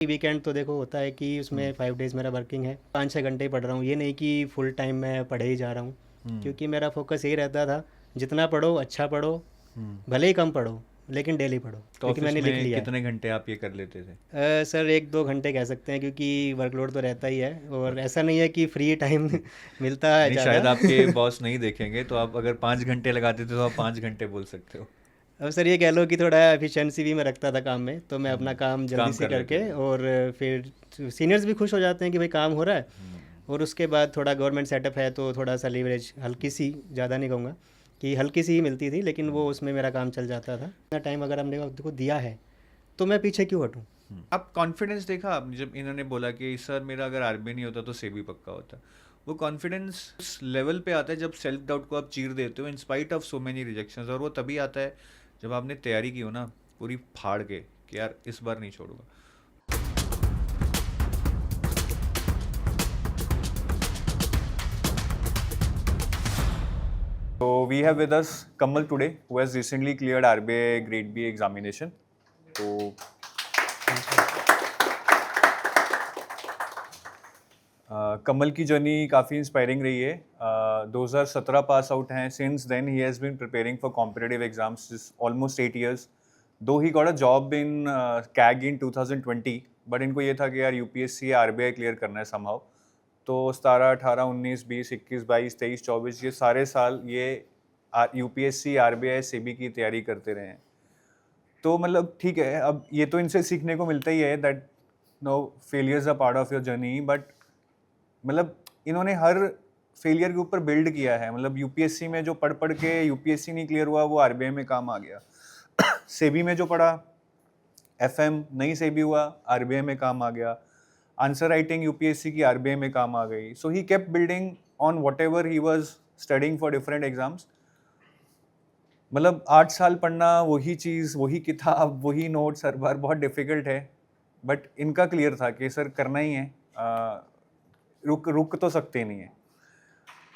Weekend तो देखो होता है कि उसमें 5 डेज़ मेरा वर्किंग है, 5-6 घंटे ही पढ़ रहा हूँ। ये नहीं कि फुल टाइम मैं पढ़े ही जा रहा हूँ, क्योंकि मेरा फोकस यही रहता था, जितना पढ़ो अच्छा पढ़ो, भले ही कम पढ़ो लेकिन डेली पढ़ो, तो क्योंकि ऑफिस मैंने लिख में लिया है। कितने घंटे आप ये कर लेते थे? सर 1-2 घंटे कह सकते हैं, क्योंकि वर्कलोड तो रहता ही है और ऐसा नहीं है कि फ्री टाइम मिलता है नहीं, ज़्यादा। शायद आपके बॉस नहीं देखेंगे, तो आप अगर 5 घंटे लगाते थे तो आप 5 घंटे बोल सकते हो। अब सर ये कह लो कि थोड़ा एफिशिएंसी भी मैं रखता था काम में, तो मैं अपना काम जल्दी काम से कर लेते करके, थे। और फिर सीनियर्स भी खुश हो जाते हैं कि भाई काम हो रहा है। और उसके बाद थोड़ा गवर्नमेंट सेटअप है तो थोड़ा सा लीवरेज हल्की सी, ज़्यादा नहीं कहूँगा कि हल्की सी ही मिलती थी, लेकिन वो उसमें मेरा काम चल जाता था। इतना टाइम अगर हमने वक्त को दिया है तो मैं पीछे क्यों हटूँ। आप कॉन्फिडेंस देखा आपने जब इन्होंने बोला कि सर मेरा अगर आरबीआई नहीं होता तो सेबी पक्का होता? वो कॉन्फिडेंस उस लेवल पे आता है जब सेल्फ डाउट को आप चीर देते हो in spite of so many rejections, और वो तभी आता है जब आपने तैयारी की हो ना पूरी फाड़ के कि यार इस बार नहीं छोड़ूंगा। So we have with us Kamal today, who has recently cleared RBI Grade B examination. तो कमल की जर्नी काफ़ी इंस्पायरिंग रही है। 2017 पास आउट हैं। Since then he has been preparing for competitive exams almost 8 years. Though he got a job in CAG in 2020, but इनको ये था कि यार यूपीएससी या आरबीआई क्लियर करना है समहाउ। तो 17, 18, 19, 20, 21, 22, 23, 24 ये सारे साल ये यूपीएससी, आरबीआई, सेबी की तैयारी करते रहे हैं। तो मतलब ठीक है, अब ये तो इनसे सीखने को मिलता ही है that no failures are part of your journey, but मतलब इन्होंने हर फेलियर के ऊपर बिल्ड किया है। मतलब यूपीएससी में जो पढ़ पढ़ के यूपीएससी नहीं क्लियर हुआ वो आरबीआई में काम आ गया। सेबी में जो पढ़ा एफएम नहीं सेबी हुआ, आरबीआई में काम आ गया। आंसर राइटिंग यूपीएससी की आरबीआई में काम आ गई। So he kept building on whatever he was studying for different exams. मतलब 8 साल पढ़ना वही चीज़, वही किताब, वही नोट्स हर बार बहुत डिफिकल्ट है, बट इनका क्लियर था कि सर करना ही है, रुक तो सकते नहीं है।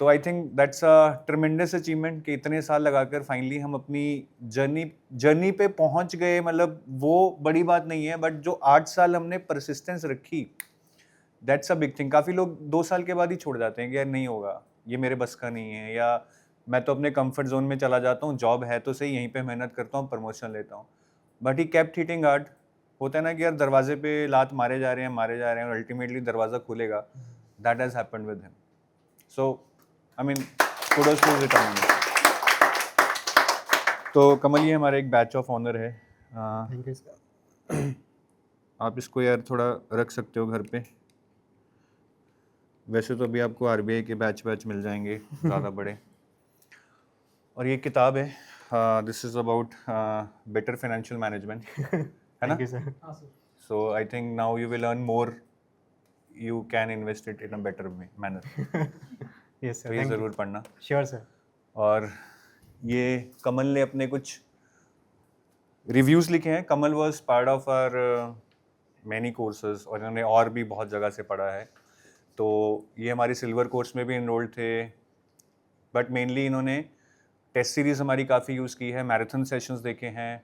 तो I think that's a tremendous achievement कि इतने साल लगाकर फाइनली हम अपनी जर्नी पे पहुंच गए। मतलब वो बड़ी बात नहीं है, बट जो 8 साल हमने परसिस्टेंस रखी, दैट्स अ बिग थिंग। काफ़ी लोग 2 साल के बाद ही छोड़ जाते हैं कि यार नहीं होगा, ये मेरे बस का नहीं है, या मैं तो अपने कंफर्ट जोन में चला जाता हूँ, जॉब है तो सही, यहीं पे मेहनत करता हूँ, प्रमोशन लेता हूँ। But he kept hitting hard. होता है ना कि यार दरवाजे पे लात मारे जा रहे हैं और अल्टीमेटली दरवाज़ा खुलेगा। That has happened with him. So I mean kudos to return. तो कमल, ये हमारा एक बैच ऑफ ऑनर है। Thank you sir. आप इसको यार थोड़ा रख सकते हो घर पे। वैसे तो अभी आपको आरबीआई के बैच मिल जाएंगे ज़्यादा बड़े। और ये किताब है, this is about better financial management, है ना? Thank you sir. So I think now you will earn more, you can invest it in a better manner. Yes तो सर, ये थैंक यू। ज़रूर पढ़ना। Sure sir. और ये कमल ने अपने कुछ रिव्यूज़ लिखे हैं। Kamal was part of our many courses और इन्होंने और भी बहुत जगह से पढ़ा है। तो ये हमारे सिल्वर कोर्स में भी इनरोल्ड थे, बट मेनली इन्होंने टेस्ट सीरीज़ हमारी काफ़ी यूज़ की है, मैराथन सेशंस देखे हैं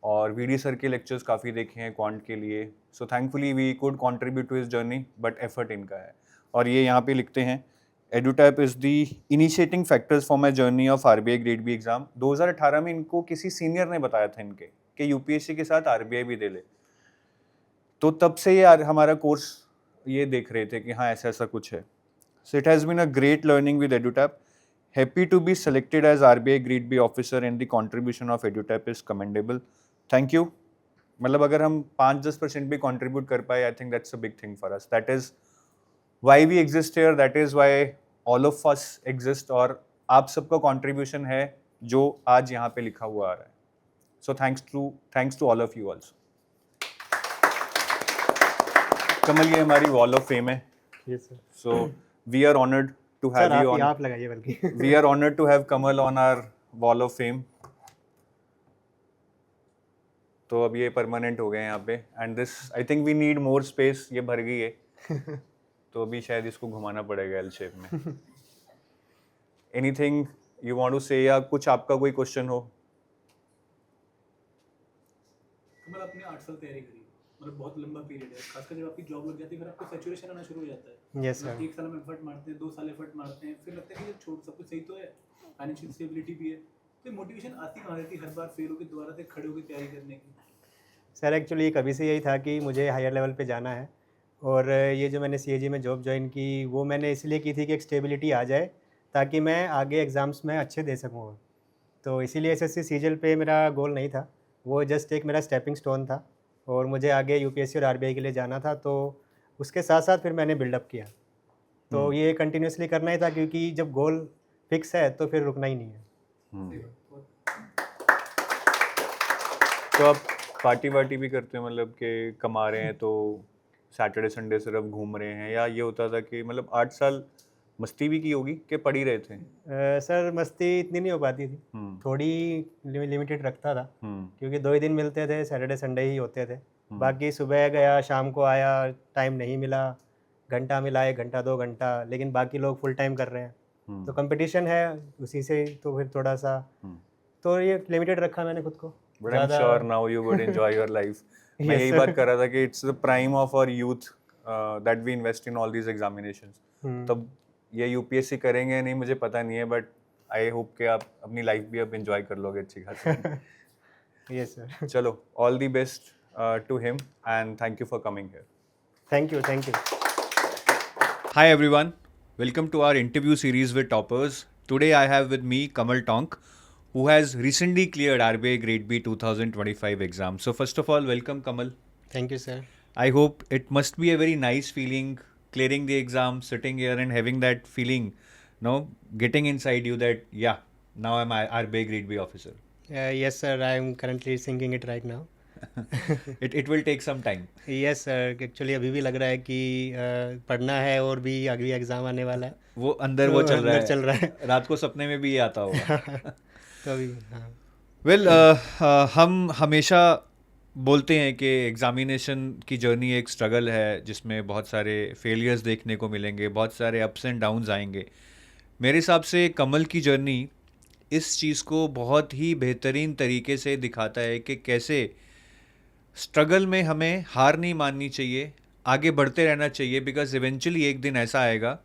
और वीडी सर के लेक्चर्स काफ़ी देखे हैं क्वांट के लिए। So thankfully we could contribute to his journey, but effort इनका है। और ये यहाँ पे लिखते हैं, EduTap is the initiating factors for my journey of RBI Grade B exam. 2018 में इनको किसी सीनियर ने बताया था इनके कि यूपीएससी के साथ आरबीआई भी दे ले। तो तब से ये हमारा कोर्स ये देख रहे थे कि हाँ ऐसा ऐसा कुछ है। So it has been a great learning with EduTap. Happy to be selected as RBI Grade B officer and the contribution of EduTap is commendable. Thank you. मतलब अगर हम 5-10% भी contribute कर पाए, I think that's a big thing for us. That is why we exist here. That is why all of us exist. और आप सबका contribution है जो आज यहाँ पे लिखा हुआ आ रहा है. So thanks to all of you also. कमल, ये हमारी wall of fame है. Yes sir. So we are honored to have sir you on. आप लगाइए बल्कि। We are honored to have Kamal on our wall of fame. तो अब ये permanent हो गए यहाँ पे, and this I think we need more space. ये भर गई है तो अभी शायद इसको घुमाना पड़ेगा एल शेप में। एनीथिंग यू वांट टू से, या कुछ आपका कोई क्वेश्चन हो? कमल, आपने 8 साल तैयारी करी, मतलब बहुत लंबा पीरियड है, खासकर जब आपकी जॉब लग जाती है फिर आपको सैचुरेशन आना शुरू हो जाता है। यस मतलब सर। 1 साल हम एफर्ट मारते हैं, 2 साल एफर्ट मारते हैं, फिर लगता है कि छोड़ सब कुछ सही तो है, फाइनेंशियल स्टेबिलिटी भी है, तो मोटिवेशन आती कहाँ रहती है हर बार फेल होकर दोबारा से खड़े होकर तैयारी करने की? सर एक्चुअली कभी से यही था कि मुझे हायर लेवल पे जाना है, और ये जो मैंने सीएजी में जॉब ज्वाइन की वो मैंने इसलिए की थी कि एक स्टेबिलिटी आ जाए ताकि मैं आगे एग्ज़ाम्स में अच्छे दे सकूँ। तो इसीलिए एसएससी सीजीएल पे मेरा गोल नहीं था, वो जस्ट एक मेरा स्टेपिंग स्टोन था, और मुझे आगे यूपीएससी और आरबीआई के लिए जाना था, तो उसके साथ-साथ फिर मैंने बिल्डअप किया। तो ये कंटिन्यूअसली करना ही था क्योंकि जब गोल फिक्स है तो फिर रुकना ही नहीं है। सही बात, बहुत तो आप पार्टी वार्टी भी करते हो, मतलब कि कमा रहे हैं तो सैटरडे संडे सिर्फ घूम रहे हैं, या ये होता था कि मतलब 8 साल मस्ती भी की होगी कि पढ़ ही रहे थे? सर मस्ती इतनी नहीं हो पाती थी, थोड़ी लिमिटेड रखता था क्योंकि 2 ही दिन मिलते थे, सैटरडे संडे ही होते थे। बाकी सुबह गया, शाम को आया, टाइम नहीं मिला, घंटा मिला 1 घंटा 2 घंटा, लेकिन बाकी लोग फुल टाइम कर रहे हैं। तो कंपटीशन है उसी से, तो फिर थोड़ा-सा तो ये लिमिटेड रखा मैंने खुद को। But I'm sure now you would enjoy your life. मैं Yes, यही sir. बात कर रहा था कि it's the prime of our youth that we invest in all these examinations. तब ये यूपीएससी करेंगे नहीं मुझे पता नहीं है, बट आई होप कि आप अपनी लाइफ भी अब एंजॉय कर लोगे अच्छी खासी। Yes sir. चलो, all the best to him and thank you for coming here. Thank you, thank you. Hi everyone, welcome to our interview series with toppers. Today I have with me Kamal Tonk, who has recently cleared RBI Grade B 2025 exam. So first of all, welcome Kamal. Thank you sir. I hope it must be a very nice feeling clearing the exam, sitting here and having that feeling, no, getting inside you that yeah, now I'm a RBI Grade B officer. Yes sir, I am currently syncing it right now. It will take some time. Yes sir, actually अभी भी लग रहा है कि पढ़ना है और भी अगली एग्ज़ाम आने वाला है। वो अंदर वो तो चल रहा अंदर है, चल रहा है। रात को सपने में भी ये आता होगा। तो अभी हाँ। वेल हम हमेशा बोलते हैं कि एग्ज़ामिनेशन की जर्नी एक स्ट्रगल है जिसमें बहुत सारे फेलियर्स देखने को मिलेंगे, बहुत सारे अप्स एंड डाउन्स आएंगे। मेरे हिसाब से कमल की जर्नी इस चीज़ को बहुत ही बेहतरीन तरीके से दिखाता है कि कैसे स्ट्रगल में हमें हार नहीं माननी चाहिए, आगे बढ़ते रहना चाहिए, बिकॉज इवेंचुअली एक दिन ऐसा आएगा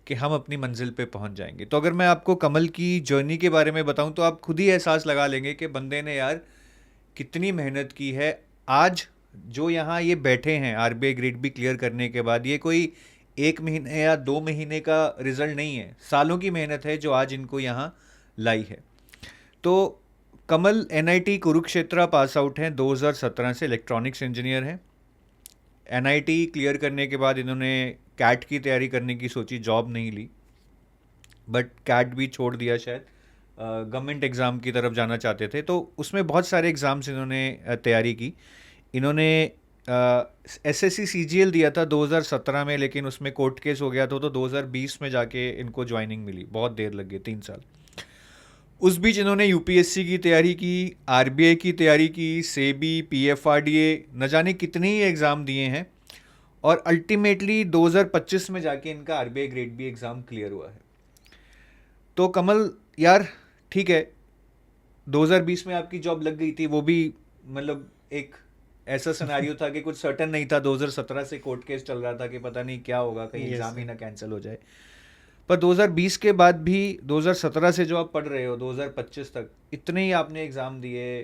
कि हम अपनी मंजिल पे पहुंच जाएंगे। तो अगर मैं आपको कमल की जर्नी के बारे में बताऊं तो आप खुद ही एहसास लगा लेंगे कि बंदे ने यार कितनी मेहनत की है। आज जो यहाँ ये बैठे हैं आरबीआई ग्रेड बी क्लियर करने के बाद, ये कोई 1 महीने या 2 महीने का रिजल्ट नहीं है, सालों की मेहनत है जो आज इनको यहाँ लाई है। तो कमल एनआईटी कुरुक्षेत्र पास आउट हैं 2017 से, इलेक्ट्रॉनिक्स इंजीनियर हैं। एनआईटी क्लियर करने के बाद इन्होंने कैट की तैयारी करने की सोची, जॉब नहीं ली, बट कैट भी छोड़ दिया, शायद गवर्नमेंट एग्ज़ाम की तरफ जाना चाहते थे। तो उसमें बहुत सारे एग्ज़ाम्स इन्होंने तैयारी की। इन्होंने एसएससी सीजीएल दिया था 2017 में, लेकिन उसमें कोर्ट केस हो गया था, तो 2020 में जाके इनको ज्वाइनिंग मिली। बहुत देर लग गई, 3 साल। उस बीच इन्होंने यूपीएससी की तैयारी की, आरबीआई की तैयारी की, सेबी, पीएफआरडीए, न जाने कितने ही एग्ज़ाम दिए हैं, और अल्टीमेटली 2025 में जाके इनका RBI grade B exam clear हुआ है। तो कमल यार ठीक है, 2020 में आपकी जॉब लग गई थी, वो भी मतलब एक ऐसा सिनेरियो था कि कुछ सर्टन नहीं था। 2017 से कोर्ट केस चल रहा था कि पता नहीं क्या होगा, कहीं एग्ज़ाम ही ना कैंसिल हो जाए। पर 2020 के बाद भी 2017 से जो आप पढ़ रहे हो 2025 तक, इतने ही आपने एग्ज़ाम दिए,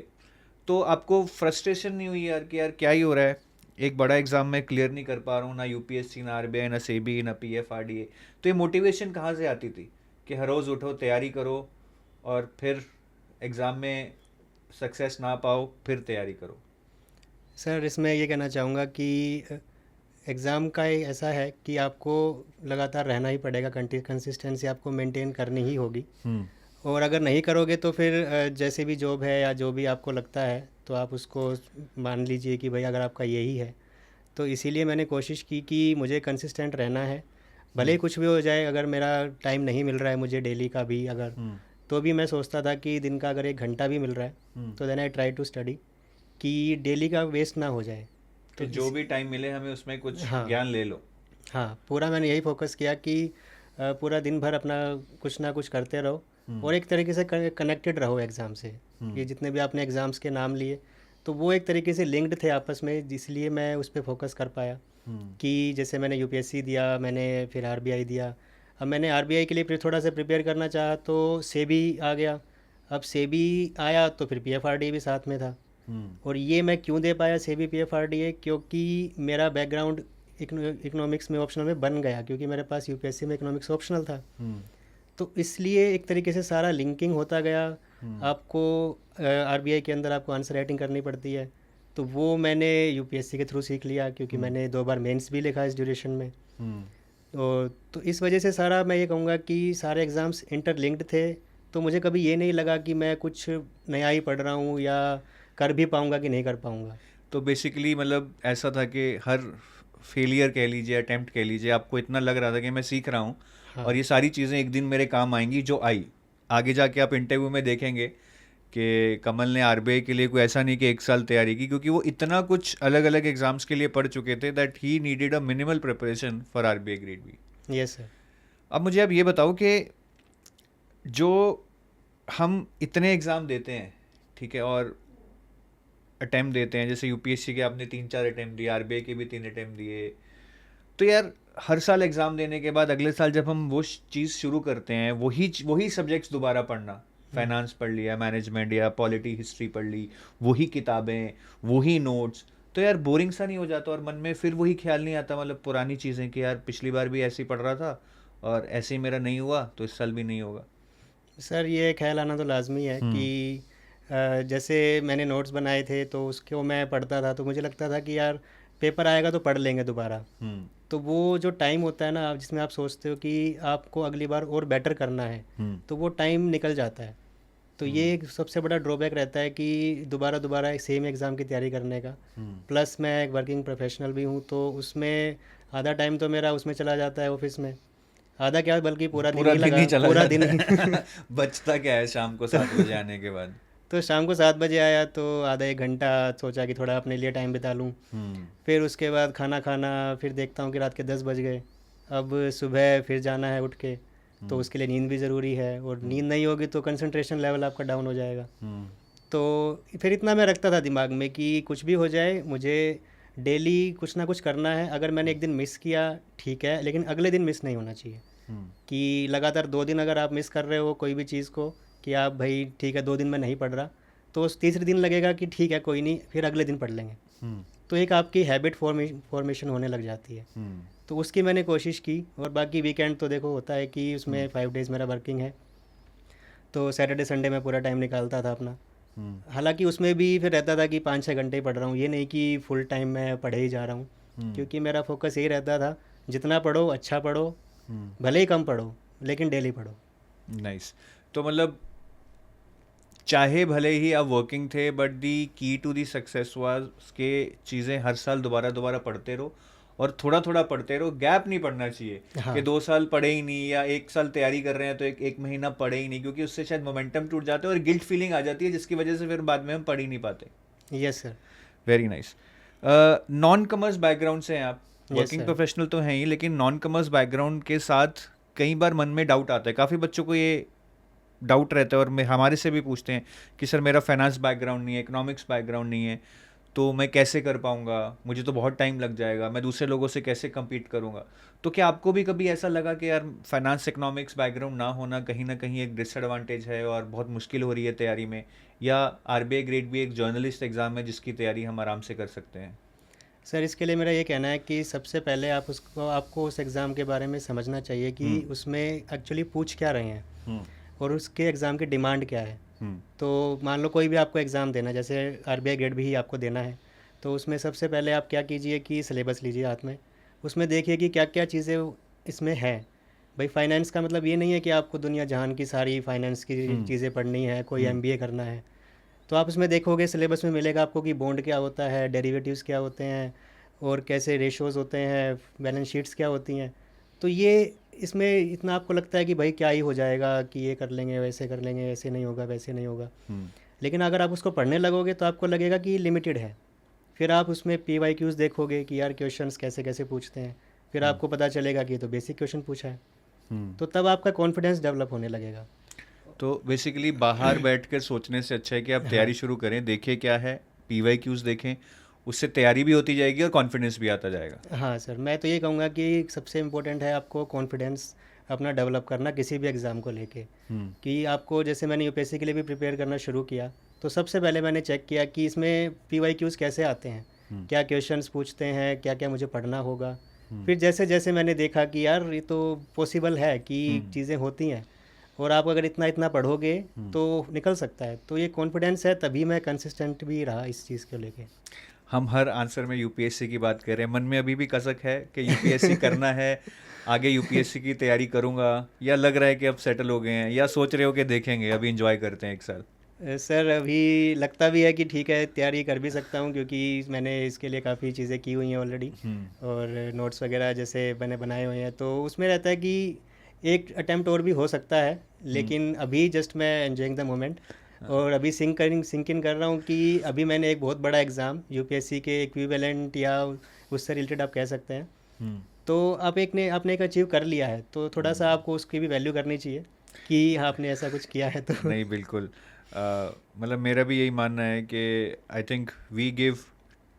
तो आपको फ्रस्ट्रेशन नहीं हुई यार कि यार क्या ही हो रहा है, एक बड़ा एग्ज़ाम मैं क्लियर नहीं कर पा रहा हूँ, ना यूपीएससी, ना आरबीआई, ना सेबी, ना पीएफआरडीए। तो ये मोटिवेशन कहाँ से आती थी कि हर रोज़ उठो, तैयारी करो, और फिर एग्ज़ाम में सक्सेस ना पाओ, फिर तैयारी करो? सर इसमें ये कहना चाहूँगा कि एग्ज़ाम का एक ऐसा है कि आपको लगातार रहना ही पड़ेगा, कंसिस्टेंसी आपको मेंटेन करनी ही होगी, और अगर नहीं करोगे तो फिर जैसे भी जॉब है या जो भी आपको लगता है तो आप उसको मान लीजिए कि भाई अगर आपका यही है। तो इसीलिए मैंने कोशिश की कि मुझे कंसिस्टेंट रहना है, भले ही कुछ भी हो जाए। अगर मेरा टाइम नहीं मिल रहा है मुझे डेली का भी अगर, तो भी मैं सोचता था कि दिन का अगर 1 घंटा भी मिल रहा है तो then I try to study, कि डेली का वेस्ट ना हो जाए। तो जो भी टाइम मिले हमें उसमें कुछ ज्ञान ले लो। हाँ, पूरा मैंने यही फोकस किया कि पूरा दिन भर अपना कुछ ना कुछ करते रहो, और एक तरीके से कनेक्टेड रहो एग्ज़ाम से। ये जितने भी आपने एग्ज़ाम्स के नाम लिए, तो वो एक तरीके से लिंक्ड थे आपस में, इसलिए मैं उस पर फोकस कर पाया कि जैसे मैंने यूपीएससी दिया, मैंने फिर आरबीआई दिया। अब मैंने आरबीआई के लिए फिर थोड़ा सा प्रिपेयर करना चाहा तो सेबी आ गया। अब सेबी आया तो फिर पीएफआरडीए भी साथ में था। और ये मैं क्यों दे पाया सेबी पीएफआरडीए, क्योंकि मेरा बैकग्राउंड इकोनॉमिक्स में ऑप्शनल में बन गया, क्योंकि मेरे पास यूपीएससी में इकोनॉमिक्स ऑप्शनल था। तो इसलिए एक तरीके से सारा लिंकिंग होता गया। आपको आरबीआई के अंदर आपको आंसर राइटिंग करनी पड़ती है, तो वो मैंने यूपीएससी के थ्रू सीख लिया, क्योंकि मैंने 2 बार मेंस भी लिखा इस ड्यूरेशन में। तो इस वजह से सारा मैं ये कहूँगा कि सारे एग्ज़ाम्स इंटरलिंक्ड थे। तो मुझे कभी ये नहीं लगा कि मैं कुछ नया ही पढ़ रहा हूँ या कर भी पाऊँगा कि नहीं कर पाऊँगा। तो बेसिकली मतलब ऐसा था कि हर फेलियर कह लीजिए, अटेम्प्ट कह लीजिए, आपको इतना लग रहा था कि मैं सीख रहा हूँ और ये सारी चीज़ें एक दिन मेरे काम आएंगी, जो आई। आगे जाके आप इंटरव्यू में देखेंगे कि कमल ने आरबीआई के लिए कोई ऐसा नहीं कि 1 साल तैयारी की, क्योंकि वो इतना कुछ अलग अलग एग्जाम्स के लिए पढ़ चुके थे that he needed a minimal preparation for RBI grade B. Yes sir. अब मुझे आप ये बताओ कि जो हम इतने एग्ज़ाम देते हैं, ठीक है, और अटैम्प्ट देते हैं, जैसे यूपीएससी के आपने 3-4 अटैम्प्ट दिए, आरबीआई के भी 3 अटैम्प्ट दिए, तो यार हर साल एग्ज़ाम देने के बाद अगले साल जब हम वो चीज़ शुरू करते हैं, वही सब्जेक्ट्स दोबारा पढ़ना, फाइनेंस पढ़ लिया, मैनेजमेंट या पॉलिटी हिस्ट्री पढ़ ली, वही किताबें, वही नोट्स, तो यार बोरिंग सा नहीं हो जाता? और मन में फिर वही ख्याल नहीं आता, मतलब पुरानी चीज़ें, कि यार पिछली बार भी ऐसे ही पढ़ रहा था और ऐसे ही मेरा नहीं हुआ, तो इस साल भी नहीं होगा? सर ये ख्याल आना तो लाजमी है कि जैसे मैंने नोट्स बनाए थे तो उसको मैं पढ़ता था, तो मुझे लगता था कि यार पेपर आएगा तो पढ़ लेंगे दोबारा। तो वो जो टाइम होता है ना, जिसमें आप सोचते हो कि आपको अगली बार और बेटर करना है, तो वो टाइम निकल जाता है। तो ये एक सबसे बड़ा ड्रॉबैक रहता है कि दोबारा दोबारा एक सेम एग्ज़ाम की तैयारी करने का। प्लस मैं एक वर्किंग प्रोफेशनल भी हूँ, तो उसमें आधा टाइम तो मेरा उसमें चला जाता है ऑफिस में, आधा क्या बल्कि पूरा दिन ही लगा, पूरा दिन ही बचता क्या है शाम को 7 बजे आने के बाद? तो शाम को 7 बजे आया तो आधा 1 घंटा सोचा कि थोड़ा अपने लिए टाइम बिता लूँ। फिर उसके बाद खाना खाना, फिर देखता हूँ कि रात के 10 बज गए। अब सुबह फिर जाना है उठ के, तो उसके लिए नींद भी ज़रूरी है, और नींद नहीं होगी तो कंसंट्रेशन लेवल आपका डाउन हो जाएगा। तो फिर इतना मैं रखता था दिमाग में कि कुछ भी हो जाए, मुझे डेली कुछ ना कुछ करना है। अगर मैंने एक दिन मिस किया ठीक है, लेकिन अगले दिन मिस नहीं होना चाहिए। कि लगातार 2 दिन अगर आप मिस कर रहे हो कोई भी चीज़ को, कि आप भाई ठीक है 2 दिन में नहीं पढ़ रहा, तो उस तीसरे दिन लगेगा कि ठीक है कोई नहीं, फिर अगले दिन पढ़ लेंगे। तो एक आपकी हैबिट फॉर्मेशन होने लग जाती है। तो उसकी मैंने कोशिश की। और बाकी वीकेंड तो देखो होता है कि उसमें 5 डेज़ मेरा वर्किंग है, तो सैटरडे संडे में पूरा टाइम निकालता था अपना। हालांकि उसमें भी फिर रहता था कि 5-6 घंटे ही पढ़ रहा हूँ, ये नहीं कि फुल टाइम मैं पढ़े ही जा रहा हूँ, क्योंकि मेरा फोकस यही रहता था जितना पढ़ो अच्छा पढ़ो, भले ही कम पढ़ो लेकिन डेली पढ़ो। नाइस। तो मतलब चाहे भले ही आप वर्किंग थे, बट दी की टू दी सक्सेस वाज के चीज़ें हर साल दोबारा दोबारा पढ़ते रहो और थोड़ा थोड़ा पढ़ते रहो। गैप नहीं पढ़ना चाहिए कि 2 साल पढ़े ही नहीं, या 1 साल तैयारी कर रहे हैं तो एक महीना पढ़े ही नहीं, क्योंकि उससे शायद मोमेंटम टूट जाता है और गिल्ट फीलिंग आ जाती है, जिसकी वजह से फिर बाद में हम पढ़ ही नहीं पाते। Yes sir. Very nice. Non commerce background से हैं आप, वर्किंग प्रोफेशनल तो हैं ही, लेकिन नॉन कमर्स बैकग्राउंड के साथ कई बार मन में डाउट आता है, काफ़ी बच्चों को ये डाउट रहता है, और हमारे से भी पूछते हैं कि सर मेरा फाइनेंस बैकग्राउंड नहीं है, इकोनॉमिक्स बैकग्राउंड नहीं है, तो मैं कैसे कर पाऊँगा, मुझे तो बहुत टाइम लग जाएगा, मैं दूसरे लोगों से कैसे compete करूँगा। तो क्या आपको भी कभी ऐसा लगा कि यार फाइनेंस इकोनॉमिक्स बैकग्राउंड ना होना कहीं ना कहीं एक डिसएडवांटेज है और बहुत मुश्किल हो रही है तैयारी में, या आरबीआई ग्रेड भी एक जर्नलिस्ट एग्ज़ाम है जिसकी तैयारी हम आराम से कर सकते हैं? सर इसके लिए मेरा ये कहना है कि सबसे पहले आपको उस एग्ज़ाम के बारे में समझना चाहिए कि उसमें एक्चुअली पूछ क्या रहे हैं और उसके एग्ज़ाम की डिमांड क्या है। तो मान लो कोई भी आपको एग्ज़ाम देना, जैसे आरबीआई ग्रेड भी ही आपको देना है, तो उसमें सबसे पहले आप क्या कीजिए कि सिलेबस लीजिए हाथ में, उसमें देखिए कि क्या क्या चीज़ें इसमें है। भाई फाइनेंस का मतलब ये नहीं है कि आपको दुनिया जहान की सारी फाइनेंस की चीज़ें पढ़नी है, कोई एमबीए करना है। तो आप उसमें देखोगे सिलेबस में मिलेगा आपको कि बॉन्ड क्या होता है, डेरिवेटिव्स क्या होते हैं, और कैसे रेशोज़ होते हैं, बैलेंस शीट्स क्या होती हैं। तो ये इसमें इतना आपको लगता है कि भाई क्या ही हो जाएगा, कि ये कर लेंगे, वैसे कर लेंगे, ऐसे नहीं होगा, वैसे नहीं होगा। लेकिन अगर आप उसको पढ़ने लगोगे तो आपको लगेगा कि लिमिटेड है। फिर आप उसमें PYQs देखोगे कि यार क्वेश्चंस कैसे कैसे पूछते हैं, फिर आपको पता चलेगा कि ये तो बेसिक क्वेश्चन पूछा है। तो तब आपका कॉन्फिडेंस डेवलप होने लगेगा। तो बेसिकली बाहर बैठकर सोचने से अच्छा है कि आप तैयारी शुरू करें, देखिए क्या है, PYQs देखें, उससे तैयारी भी होती जाएगी और कॉन्फिडेंस भी आता जाएगा। हाँ सर, मैं तो ये कहूँगा कि सबसे इम्पोर्टेंट है आपको कॉन्फिडेंस अपना डेवलप करना किसी भी एग्ज़ाम को लेके। कि आपको, जैसे मैंने यूपीएससी के लिए भी प्रिपेयर करना शुरू किया, तो सबसे पहले मैंने चेक किया कि इसमें पीवाईक्यूज़ कैसे आते हैं, क्या क्वेश्चंस पूछते हैं, क्या क्या मुझे पढ़ना होगा। फिर जैसे जैसे मैंने देखा कि यार ये तो पॉसिबल है कि चीज़ें होती हैं, और आप अगर इतना इतना पढ़ोगे तो निकल सकता है। तो ये कॉन्फिडेंस है, तभी मैं कंसिस्टेंट भी रहा इस चीज़ को लेके। हम हर आंसर में यूपीएससी की बात कर रहे हैं, मन में अभी भी कसक है कि यूपीएससी करना है, आगे यूपीएससी की तैयारी करूंगा, या लग रहा है कि अब सेटल हो गए हैं, या सोच रहे हो कि देखेंगे अभी एंजॉय करते हैं एक साल? सर अभी लगता भी है कि ठीक है, तैयारी कर भी सकता हूँ, क्योंकि मैंने इसके लिए काफ़ी चीज़ें की हुई हैं ऑलरेडी, और नोट्स वगैरह जैसे मैंने बनाए हुए हैं, तो उसमें रहता है कि एक अटेम्प्ट और भी हो सकता है। लेकिन अभी जस्ट मैं एंजॉइंग द मोमेंट, और अभी सिंक इन कर रहा हूँ कि अभी मैंने एक बहुत बड़ा एग्ज़ाम यूपीएससी के इक्विवेलेंट या उससे रिलेटेड आप कह सकते हैं, तो आपने एक अचीव कर लिया है, तो थोड़ा सा आपको उसकी भी वैल्यू करनी चाहिए कि हाँ, आपने ऐसा कुछ किया है तो। नहीं, बिल्कुल। मतलब मेरा भी यही मानना है कि I think we give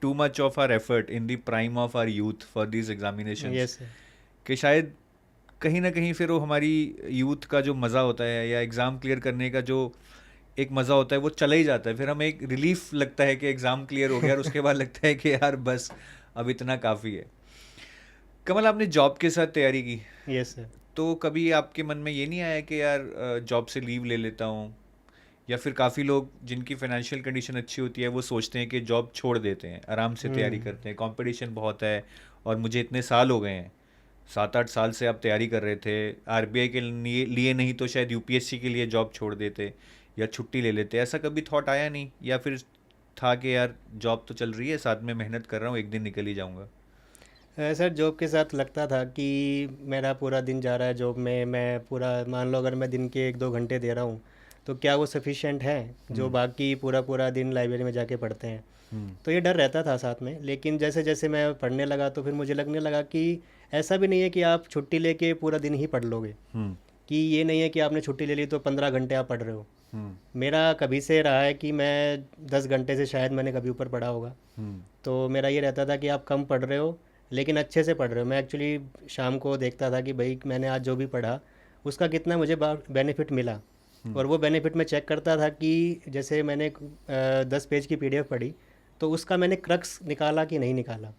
too much of our effort in the prime of our youth for these examinations, yes sir. कि शायद कहीं ना कहीं फिर वो हमारी यूथ का जो मज़ा होता है, या एग्ज़ाम क्लियर करने का जो एक मज़ा होता है, वो चला ही जाता है। फिर हमें एक रिलीफ लगता है कि एग्ज़ाम क्लियर हो गया, और उसके बाद लगता है कि यार बस अब इतना काफ़ी है। कमल, आपने जॉब के साथ तैयारी की, यस सर। तो कभी आपके मन में ये नहीं आया कि यार जॉब से लीव ले लेता हूँ? या फिर काफ़ी लोग जिनकी फाइनेंशियल कंडीशन अच्छी होती है, वो सोचते हैं कि जॉब छोड़ देते हैं, आराम से तैयारी करते हैं, कंपटीशन बहुत है, और मुझे इतने साल हो गए हैं, 7-8 साल से आप तैयारी कर रहे थे, आरबीआई के लिए नहीं तो शायद यूपीएससी के लिए जॉब छोड़ देते या छुट्टी ले लेते, ऐसा कभी थॉट आया नहीं? या फिर था कि यार जॉब तो चल रही है, साथ में मेहनत कर रहा हूँ, एक दिन निकल ही जाऊँगा? सर जॉब के साथ लगता था कि मेरा पूरा दिन जा रहा है जॉब में, मैं पूरा, मान लो अगर मैं दिन के 1-2 घंटे दे रहा हूँ, तो क्या वो सफिशिएंट है जो बाकी पूरा पूरा दिन लाइब्रेरी में जाके पढ़ते हैं। तो ये डर रहता था साथ में। लेकिन जैसे जैसे मैं पढ़ने लगा, तो फिर मुझे लगने लगा कि ऐसा भी नहीं है कि आप छुट्टी लेके पूरा दिन ही पढ़ लोगे, कि ये नहीं है कि आपने छुट्टी ले ली तो 15 घंटे आप पढ़ रहे हो। मेरा कभी से रहा है कि मैं 10 घंटे से शायद मैंने कभी ऊपर पढ़ा होगा। तो मेरा ये रहता था कि आप कम पढ़ रहे हो लेकिन अच्छे से पढ़ रहे हो। मैं एक्चुअली शाम को देखता था कि भाई मैंने आज जो भी पढ़ा उसका कितना मुझे बेनिफिट मिला, और वो बेनिफिट मैं चेक करता था कि जैसे मैंने 10 पेज की पीडीएफ पढ़ी, तो उसका मैंने क्रक्स निकाला कि नहीं निकाला।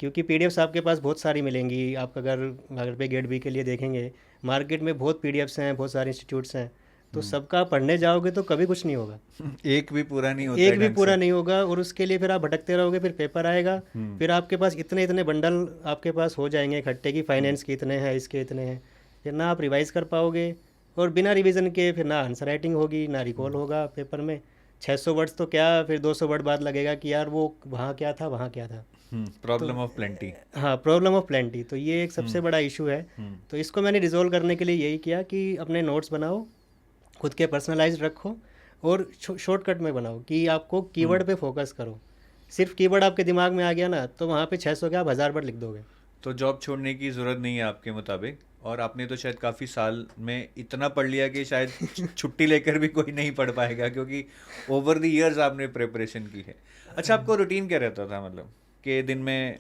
क्योंकि पीडीएफ्स आपके पास बहुत सारी मिलेंगी, आप अगर पे गेट बी के लिए देखेंगे, मार्केट में बहुत पीडीएफ्स हैं, बहुत सारे इंस्टीट्यूट्स हैं, तो सबका पढ़ने जाओगे तो कभी कुछ नहीं होगा। एक भी पूरा नहीं होता एक है भी ढंग पूरा से। नहीं होगा, और उसके लिए फिर आप भटकते रहोगे, फिर पेपर आएगा, फिर आपके पास इतने इतने बंडल आपके पास हो जाएंगे इकट्ठे की फाइनेंस के इतने हैं, इसके इतने हैं, फिर ना आप रिवाइज कर पाओगे, और बिना रिवीजन के फिर ना आंसर राइटिंग होगी, ना रिकॉल होगा पेपर में। 600 वर्ड्स तो क्या, फिर 200 वर्ड बाद लगेगा कि यार वो वहाँ क्या था, वहाँ क्या था। Problem of plenty. हाँ, प्रॉब्लम ऑफ प्लेंटी, तो ये एक सबसे बड़ा इशू है। तो इसको मैंने रिजोल्व करने के लिए यही किया कि अपने नोट्स बनाओ, खुद के पर्सनलाइज्ड रखो, और शॉर्टकट में बनाओ कि आपको कीवर्ड पे फोकस करो। सिर्फ कीवर्ड आपके दिमाग में आ गया ना, तो वहाँ पे 600 क्या आप 1000 वर्ड लिख दोगे। तो जॉब छोड़ने की ज़रूरत नहीं है आपके मुताबिक, और आपने तो शायद काफ़ी साल में इतना पढ़ लिया कि शायद छुट्टी लेकर भी कोई नहीं पढ़ पाएगा, क्योंकि ओवर द इयर्स आपने प्रिपरेशन की है। अच्छा, आपको रूटीन क्या रहता था, मतलब कि दिन में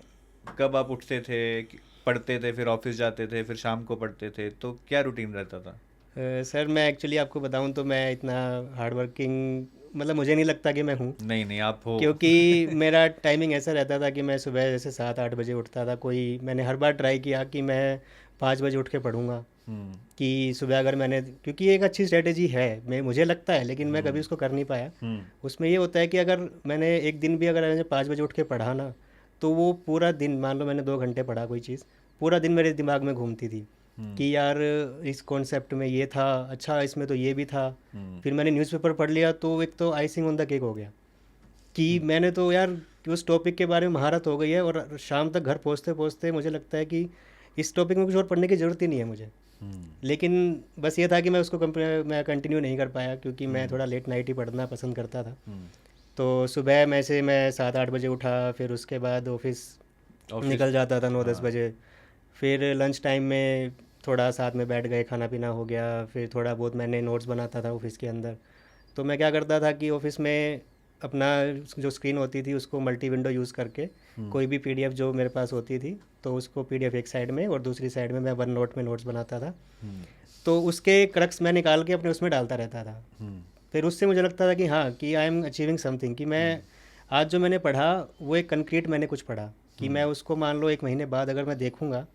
कब आप उठते थे, पढ़ते थे, फिर ऑफिस जाते थे, फिर शाम को पढ़ते थे, तो क्या रूटीन रहता था? सर मैं एक्चुअली आपको बताऊं तो मैं इतना हार्ड वर्किंग, मतलब मुझे नहीं लगता कि मैं हूँ। नहीं नहीं, आप हो। क्योंकि मेरा टाइमिंग ऐसा रहता था कि मैं सुबह जैसे 7-8 बजे उठता था। मैंने हर बार ट्राई किया कि मैं 5 बजे उठ के पढ़ूंगा, कि सुबह अगर मैंने, क्योंकि ये एक अच्छी स्ट्रेटेजी है, मुझे लगता है, लेकिन मैं कभी उसको कर नहीं पाया। उसमें ये होता है कि अगर मैंने एक दिन भी अगर मैंने 5 बजे उठ के पढ़ा ना, तो वो पूरा दिन, मान लो मैंने 2 घंटे पढ़ा कोई चीज़, पूरा दिन मेरे दिमाग में घूमती थी कि यार इस कॉन्सेप्ट में ये था, अच्छा इसमें तो ये भी था। फिर मैंने न्यूज़पेपर पढ़ लिया, तो एक तो आइसिंग ऑन द केक हो गया कि मैंने तो यार कि उस टॉपिक के बारे में महारत हो गई है, और शाम तक घर पहुँचते पहुँचते मुझे लगता है कि इस टॉपिक में कुछ और पढ़ने की ज़रूरत ही नहीं है मुझे। लेकिन बस ये था कि मैं उसको मैं कंटिन्यू नहीं कर पाया, क्योंकि मैं थोड़ा लेट नाइट ही पढ़ना पसंद करता था। तो सुबह मैं 7-8 बजे उठा, फिर उसके बाद ऑफिस निकल जाता था 9-10 बजे। फिर लंच टाइम में थोड़ा साथ में बैठ गए, खाना पीना हो गया, फिर थोड़ा बहुत मैंने नोट्स बनाता था ऑफिस के अंदर। तो मैं क्या करता था कि ऑफिस में अपना जो स्क्रीन होती थी उसको मल्टी विंडो यूज़ करके कोई भी पीडीएफ जो मेरे पास होती थी तो उसको पीडीएफ एक साइड में और दूसरी साइड में मैं वन नोट में नोट्स बनाता था। तो उसके क्रक्स मैं निकाल के अपने उसमें डालता रहता था। फिर उससे मुझे लगता था कि हाँ कि आई एम अचीविंग समथिंग, कि मैं आज जो मैंने पढ़ा वो एक कंक्रीट मैंने कुछ पढ़ा, कि मैं उसको मान लो 1 महीने बाद अगर मैं देखूंगा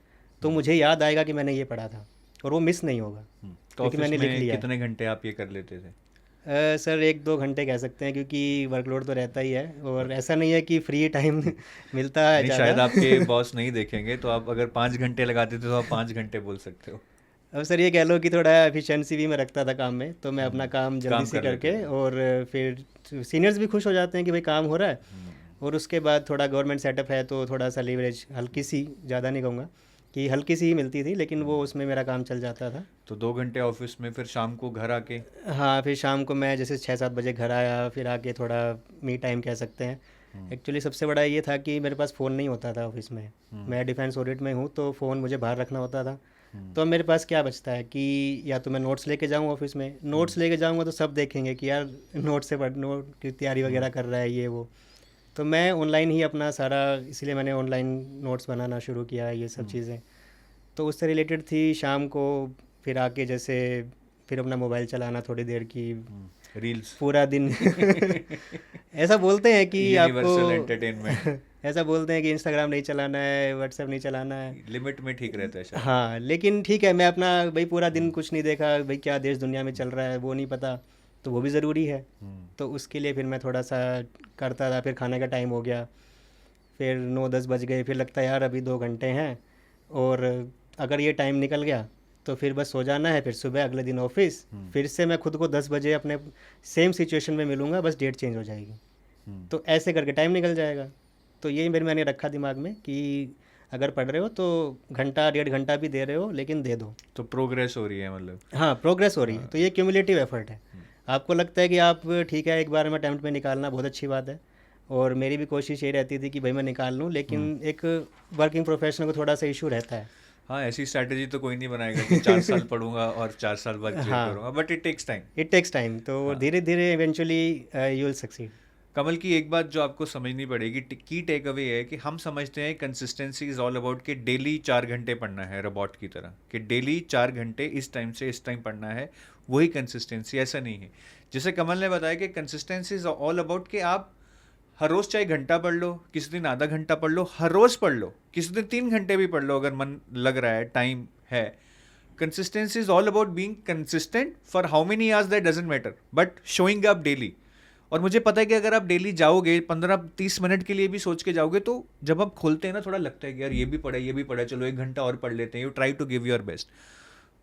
तो मुझे याद आएगा कि मैंने ये पढ़ा था और वो मिस नहीं होगा तो क्योंकि ऑफिस मैंने लिख में लिया है। कितने घंटे आप ये कर लेते थे? सर 1-2 घंटे कह सकते हैं, क्योंकि वर्कलोड तो रहता ही है और ऐसा नहीं है कि फ्री टाइम मिलता है नहीं, शायद ज़्यादा। आपके बॉस नहीं देखेंगे, तो आप अगर 5 घंटे लगाते थे तो आप 5 घंटे बोल सकते हो। अब सर ये कह लो कि थोड़ा एफिशिएंसी भी मैं रखता था काम में, तो मैं अपना काम जल्दी काम से कर लेते करके थे। और फिर सीनियर्स भी खुश हो जाते हैं कि भाई काम हो रहा है। और उसके बाद थोड़ा गवर्नमेंट सेटअप है तो थोड़ा सा लीवरेज हल्की सी, ज़्यादा नहीं कहूँगा कि हल्की सी ही मिलती थी, लेकिन वो उसमें मेरा काम चल जाता था। तो 2 घंटे ऑफिस में, फिर शाम को घर आके हाँ, फिर शाम को मैं जैसे 6-7 बजे घर आया, फिर आके थोड़ा मी टाइम कह सकते हैं। एक्चुअली सबसे बड़ा ये था कि मेरे पास फ़ोन नहीं होता था ऑफिस में। मैं डिफेंस ऑडिट में हूँ तो फ़ोन मुझे बाहर रखना होता था। तो अब मेरे पास क्या बचता है कि या तो मैं नोट्स लेके जाऊँ ऑफिस में, नोट्स लेके जाऊँगा तो सब देखेंगे कि यार नोट से पढ़, नोट की तैयारी वगैरह कर रहा है ये वो। तो मैं ऑनलाइन ही अपना सारा, इसलिए मैंने ऑनलाइन नोट्स बनाना शुरू किया, ये सब चीज़ें तो उससे रिलेटेड थी। शाम को फिर आके जैसे फिर अपना मोबाइल चलाना थोड़ी देर की, रील्स, पूरा दिन ऐसा बोलते हैं कि यूनिवर्सल एंटरटेनमेंट, आपको ऐसा बोलते हैं कि इंस्टाग्राम नहीं चलाना है, व्हाट्सएप नहीं चलाना है। लिमिट में ठीक रहता है शायद। हाँ, लेकिन ठीक है, मैं अपना भाई पूरा दिन कुछ नहीं देखा, भाई क्या देश दुनिया में चल रहा है वो नहीं पता, तो वो भी ज़रूरी है। तो उसके लिए फिर मैं थोड़ा सा करता था। फिर खाने का टाइम हो गया, फिर 9-10 बज गए, फिर लगता है यार अभी 2 घंटे हैं और अगर ये टाइम निकल गया तो फिर बस सो जाना है, फिर सुबह अगले दिन ऑफिस। फिर से मैं खुद को 10 बजे अपने सेम सिचुएशन में मिलूँगा, बस डेट चेंज हो जाएगी। तो ऐसे करके टाइम निकल जाएगा। तो यही मेरे मैंने रखा दिमाग में कि अगर पढ़ रहे हो तो घंटा 1.5 घंटा भी दे रहे हो लेकिन दे दो। तो प्रोग्रेस हो रही है मतलब। हाँ, प्रोग्रेस हो रही है, तो ये क्यूमुलेटिव एफर्ट है। आपको लगता है कि आप ठीक है एक बार में अटैम्प्ट में निकालना बहुत अच्छी बात है, और मेरी भी कोशिश यही रहती थी कि भाई मैं निकाल लूँ, लेकिन एक वर्किंग प्रोफेशनल को थोड़ा सा इशू रहता है। हाँ, ऐसी स्ट्रैटेजी तो कोई नहीं बनाएगा कि 4 साल पढ़ूंगा और 4 साल बाद क्लियर हाँ, करूंगा, but it takes time. It takes time, तो धीरे धीरे eventually you will succeed. Kamal की एक बात जो आपको समझनी पड़ेगी, की टेक अवे है कि हम समझते हैं कंसिस्टेंसी इज ऑल अबाउट कि डेली 4 घंटे पढ़ना है, रोबोट की तरह कि डेली 4 घंटे इस टाइम से इस टाइम पढ़ना है, वही कंसिस्टेंसी। ऐसा नहीं है। जैसे कमल ने बताया कि कंसिस्टेंसी इज ऑल अबाउट कि आप हर रोज़ चाहे घंटा पढ़ लो, किसी दिन आधा घंटा पढ़ लो, हर रोज़ पढ़ लो, किसी दिन 3 घंटे भी पढ़ लो अगर मन लग रहा है, टाइम है। Consistency is all about being consistent for how many hours, that doesn't matter, but showing up daily. और मुझे पता है कि अगर आप डेली जाओगे 15-30 मिनट के लिए भी सोच के जाओगे, तो जब आप खोलते हैं ना थोड़ा लगता है कि यार ये भी पढ़ा, चलो 1 घंटा और पढ़ लेते हैं। You try to give your best.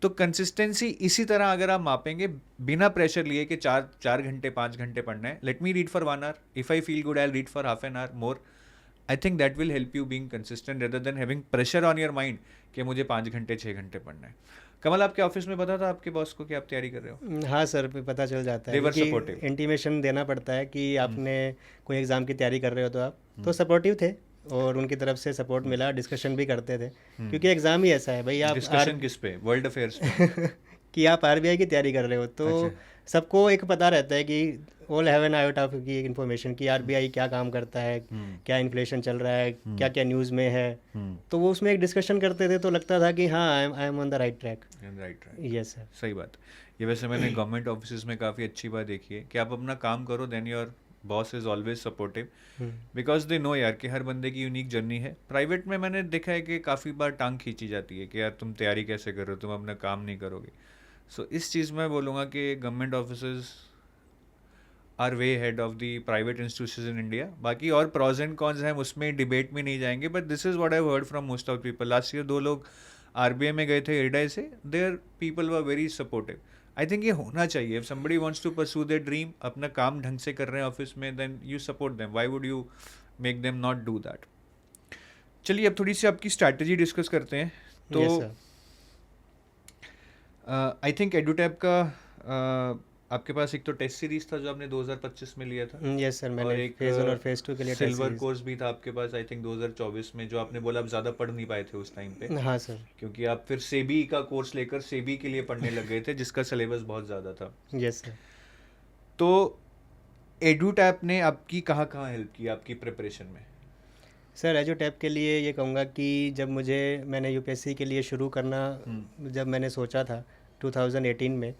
तो कंसिस्टेंसी इसी तरह अगर आप मापेंगे बिना प्रेशर लिए कि 4 घंटे 5 घंटे पढ़ना है, let me read for 1 hour, if I feel good I read for half an hour more. I think that will help you being consistent rather than having pressure on your mind कि मुझे 5 घंटे 6 घंटे पढ़ना है। कमल, आपके office में पता था आपके बॉस को कि आप तैयारी कर रहे हो? हाँ सर, पता चल जाता है They were क्योंकि supportive. इंटीमेशन देना पड़ता है कि आपने कोई एग्ज़ाम की तैयारी कर रहे हो, तो आप तो सपोर्टिव थे और उनकी तरफ से सपोर्ट मिला। डिस्कशन भी करते थे क्योंकि एग्ज़ाम ही ऐसा है भाई, आप डिस्कशन किस पे? वर्ल्ड अफेयर्स पे? कि आप आरबीआई की तैयारी कर रहे हो, तो सबको एक पता रहता है कि all have an iota of की इन्फॉर्मेशन कि आरबीआई क्या काम करता है, क्या इन्फ्लेशन चल रहा है, क्या क्या न्यूज़ में है। तो वो उसमें एक डिस्कशन करते थे, तो लगता था कि हाँ I am on the right track. Right. Yes sir. सही बात। ये वैसे मैंने गवर्नमेंट ऑफिस में काफ़ी अच्छी बात देखी है कि आप अपना काम करो, then your boss is always supportive, because they know यार कि हर बंदे की यूनिक जर्नी है। प्राइवेट में मैंने देखा है कि काफ़ी बार टांग खींची जाती है कि यार तुम तैयारी कैसे कर रहे हो, तुम अपना काम नहीं करोगे। सो इस चीज़ में बोलूँगा कि government office are way ahead of the private institution in India. बाकी और प्रॉज एंड कॉन्स हैं, उसमें डिबेट में नहीं जाएंगे, but this is what I heard from most of people. Last year 2 लोग आरबीआई में गए थे एडाई से, there people were very supportive. I think ये होना चाहिए। If somebody wants to pursue their dream, अपना काम ढंग से कर रहे हैं ऑफिस में, then you support them. Why would you make them not do that? चलिए अब थोड़ी सी आपकी स्ट्रैटेजी डिस्कस करते हैं। तो यस सर। आई थिंक एडुटैब का आपके पास एक तो टेस्ट सीरीज था जो आपने 2025 में लिया था, यस सर, और मैंने एक फेज़ 1 और फेज़ 2 के लिए टेस्ट सिल्वर सीरीज। कोर्स भी था आपके पास आई थिंक 2024 में, जो आपने बोला आप ज़्यादा पढ़ नहीं पाए थे उस टाइम पे, हाँ सर। क्योंकि आप फिर सेबी का कोर्स लेकर सेबी के लिए पढ़ने लग गए थे जिसका सिलेबस बहुत ज़्यादा था। Yes sir. तो एडुटैप ने आपकी कहाँ कहाँ हेल्प की आपकी प्रिपरेशन में? सर एजुटेप के लिए ये कहूँगा कि जब मैंने यूपीएससी के लिए शुरू करना जब मैंने सोचा था 2018 में,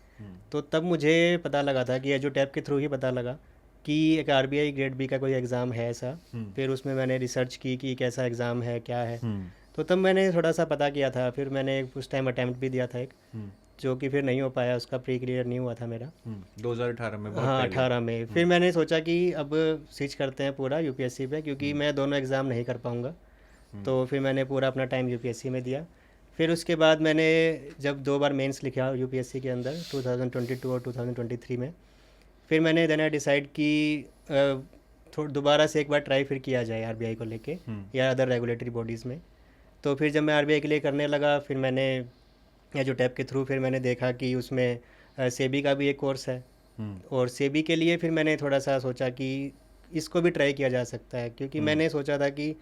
तो तब मुझे पता लगा था कि एजुटेप के थ्रू ही पता लगा कि एक आरबीआई ग्रेड बी का कोई एग्ज़ाम है ऐसा। फिर उसमें मैंने रिसर्च की कि कैसा एग्ज़ाम है, क्या है। तो तब मैंने थोड़ा सा पता किया था। फिर मैंने उस टाइम अटैम्प्ट भी दिया था एक, जो कि फिर नहीं हो पाया, उसका प्री क्लियर नहीं हुआ था मेरा। 2018 में, बहुत हाँ, पहले। 18 में। फिर मैंने सोचा कि अब स्विच करते हैं पूरा यूपीएससी पे, क्योंकि मैं दोनों एग्ज़ाम नहीं कर पाऊँगा। तो फिर मैंने पूरा अपना टाइम यूपीएससी में दिया। फिर उसके बाद मैंने जब 2 बार मेंस लिखा यूपीएससी के अंदर 2022 और 2023 में, फिर मैंने देन आई डिसाइड कि थोड़ा दोबारा से एक बार ट्राई फिर किया जाए आरबीआई को लेके या अदर रेगुलेटरी बॉडीज़ में। तो फिर जब मैं आरबीआई के लिए करने लगा, फिर मैंने एजुटेप के थ्रू फिर मैंने देखा कि उसमें सेबी का भी एक कोर्स है। और सेबी के लिए फिर मैंने थोड़ा सा सोचा कि इसको भी ट्राई किया जा सकता है, क्योंकि मैंने सोचा था कि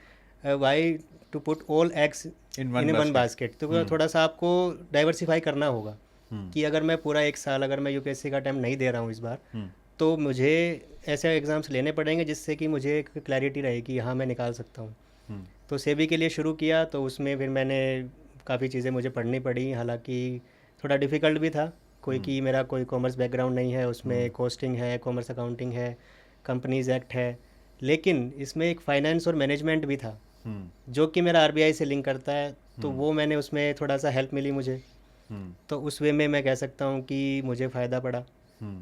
why to put all eggs In in one one basket. Basket. तो थोड़ा सा आपको डाइवर्सिफाई करना होगा कि अगर मैं पूरा एक साल अगर मैं यूपीएससी का टाइम नहीं दे रहा हूँ इस बार, तो मुझे ऐसे एग्ज़ाम्स लेने पड़ेंगे जिससे कि मुझे एक क्लैरिटी रहे कि हाँ मैं निकाल सकता हूँ। तो सेबी के लिए शुरू किया, तो उसमें फिर मैंने काफ़ी चीज़ें मुझे पढ़नी पड़ी। हालांकि थोड़ा डिफ़िकल्ट भी था, कोई कि मेरा कोई कॉमर्स बैकग्राउंड नहीं है, उसमें कॉस्टिंग है, कॉमर्स अकाउंटिंग है, कंपनीज एक्ट है, लेकिन इसमें एक फ़ाइनेंस और मैनेजमेंट भी था जो कि मेरा आरबीआई से लिंक करता है। तो वो मैंने उसमें थोड़ा सा हेल्प मिली मुझे। तो उस वे में मैं कह सकता हूँ कि मुझे फ़ायदा पड़ा।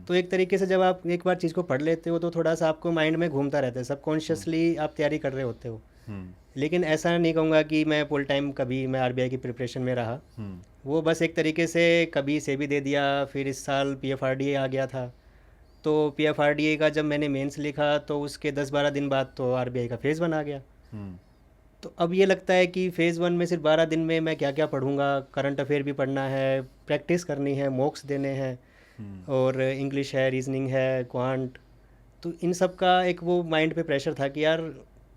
तो एक तरीके से जब आप एक बार चीज़ को पढ़ लेते हो तो थोड़ा सा आपको माइंड में घूमता रहता है, सबकॉन्शियसली आप तैयारी कर रहे होते हो। लेकिन ऐसा नहीं कहूँगा कि मैं फुल टाइम कभी मैं आरबीआई की प्रिपरेशन में रहा। वो बस एक तरीके से कभी से भी दे दिया। फिर इस साल पीएफआरडीए आ गया था, तो पीएफआरडीए का जब मैंने मेंस लिखा तो उसके 10-12 दिन बाद तो आरबीआई का फेज़ 1 आ गया। तो अब ये लगता है कि फ़ेज़ 1 में सिर्फ 12 दिन में मैं क्या क्या पढ़ूंगा। करंट अफेयर भी पढ़ना है, प्रैक्टिस करनी है, मॉक्स देने हैं, और इंग्लिश है, रीजनिंग है, क्वांट। तो इन सब का एक वो माइंड पे प्रेशर था कि यार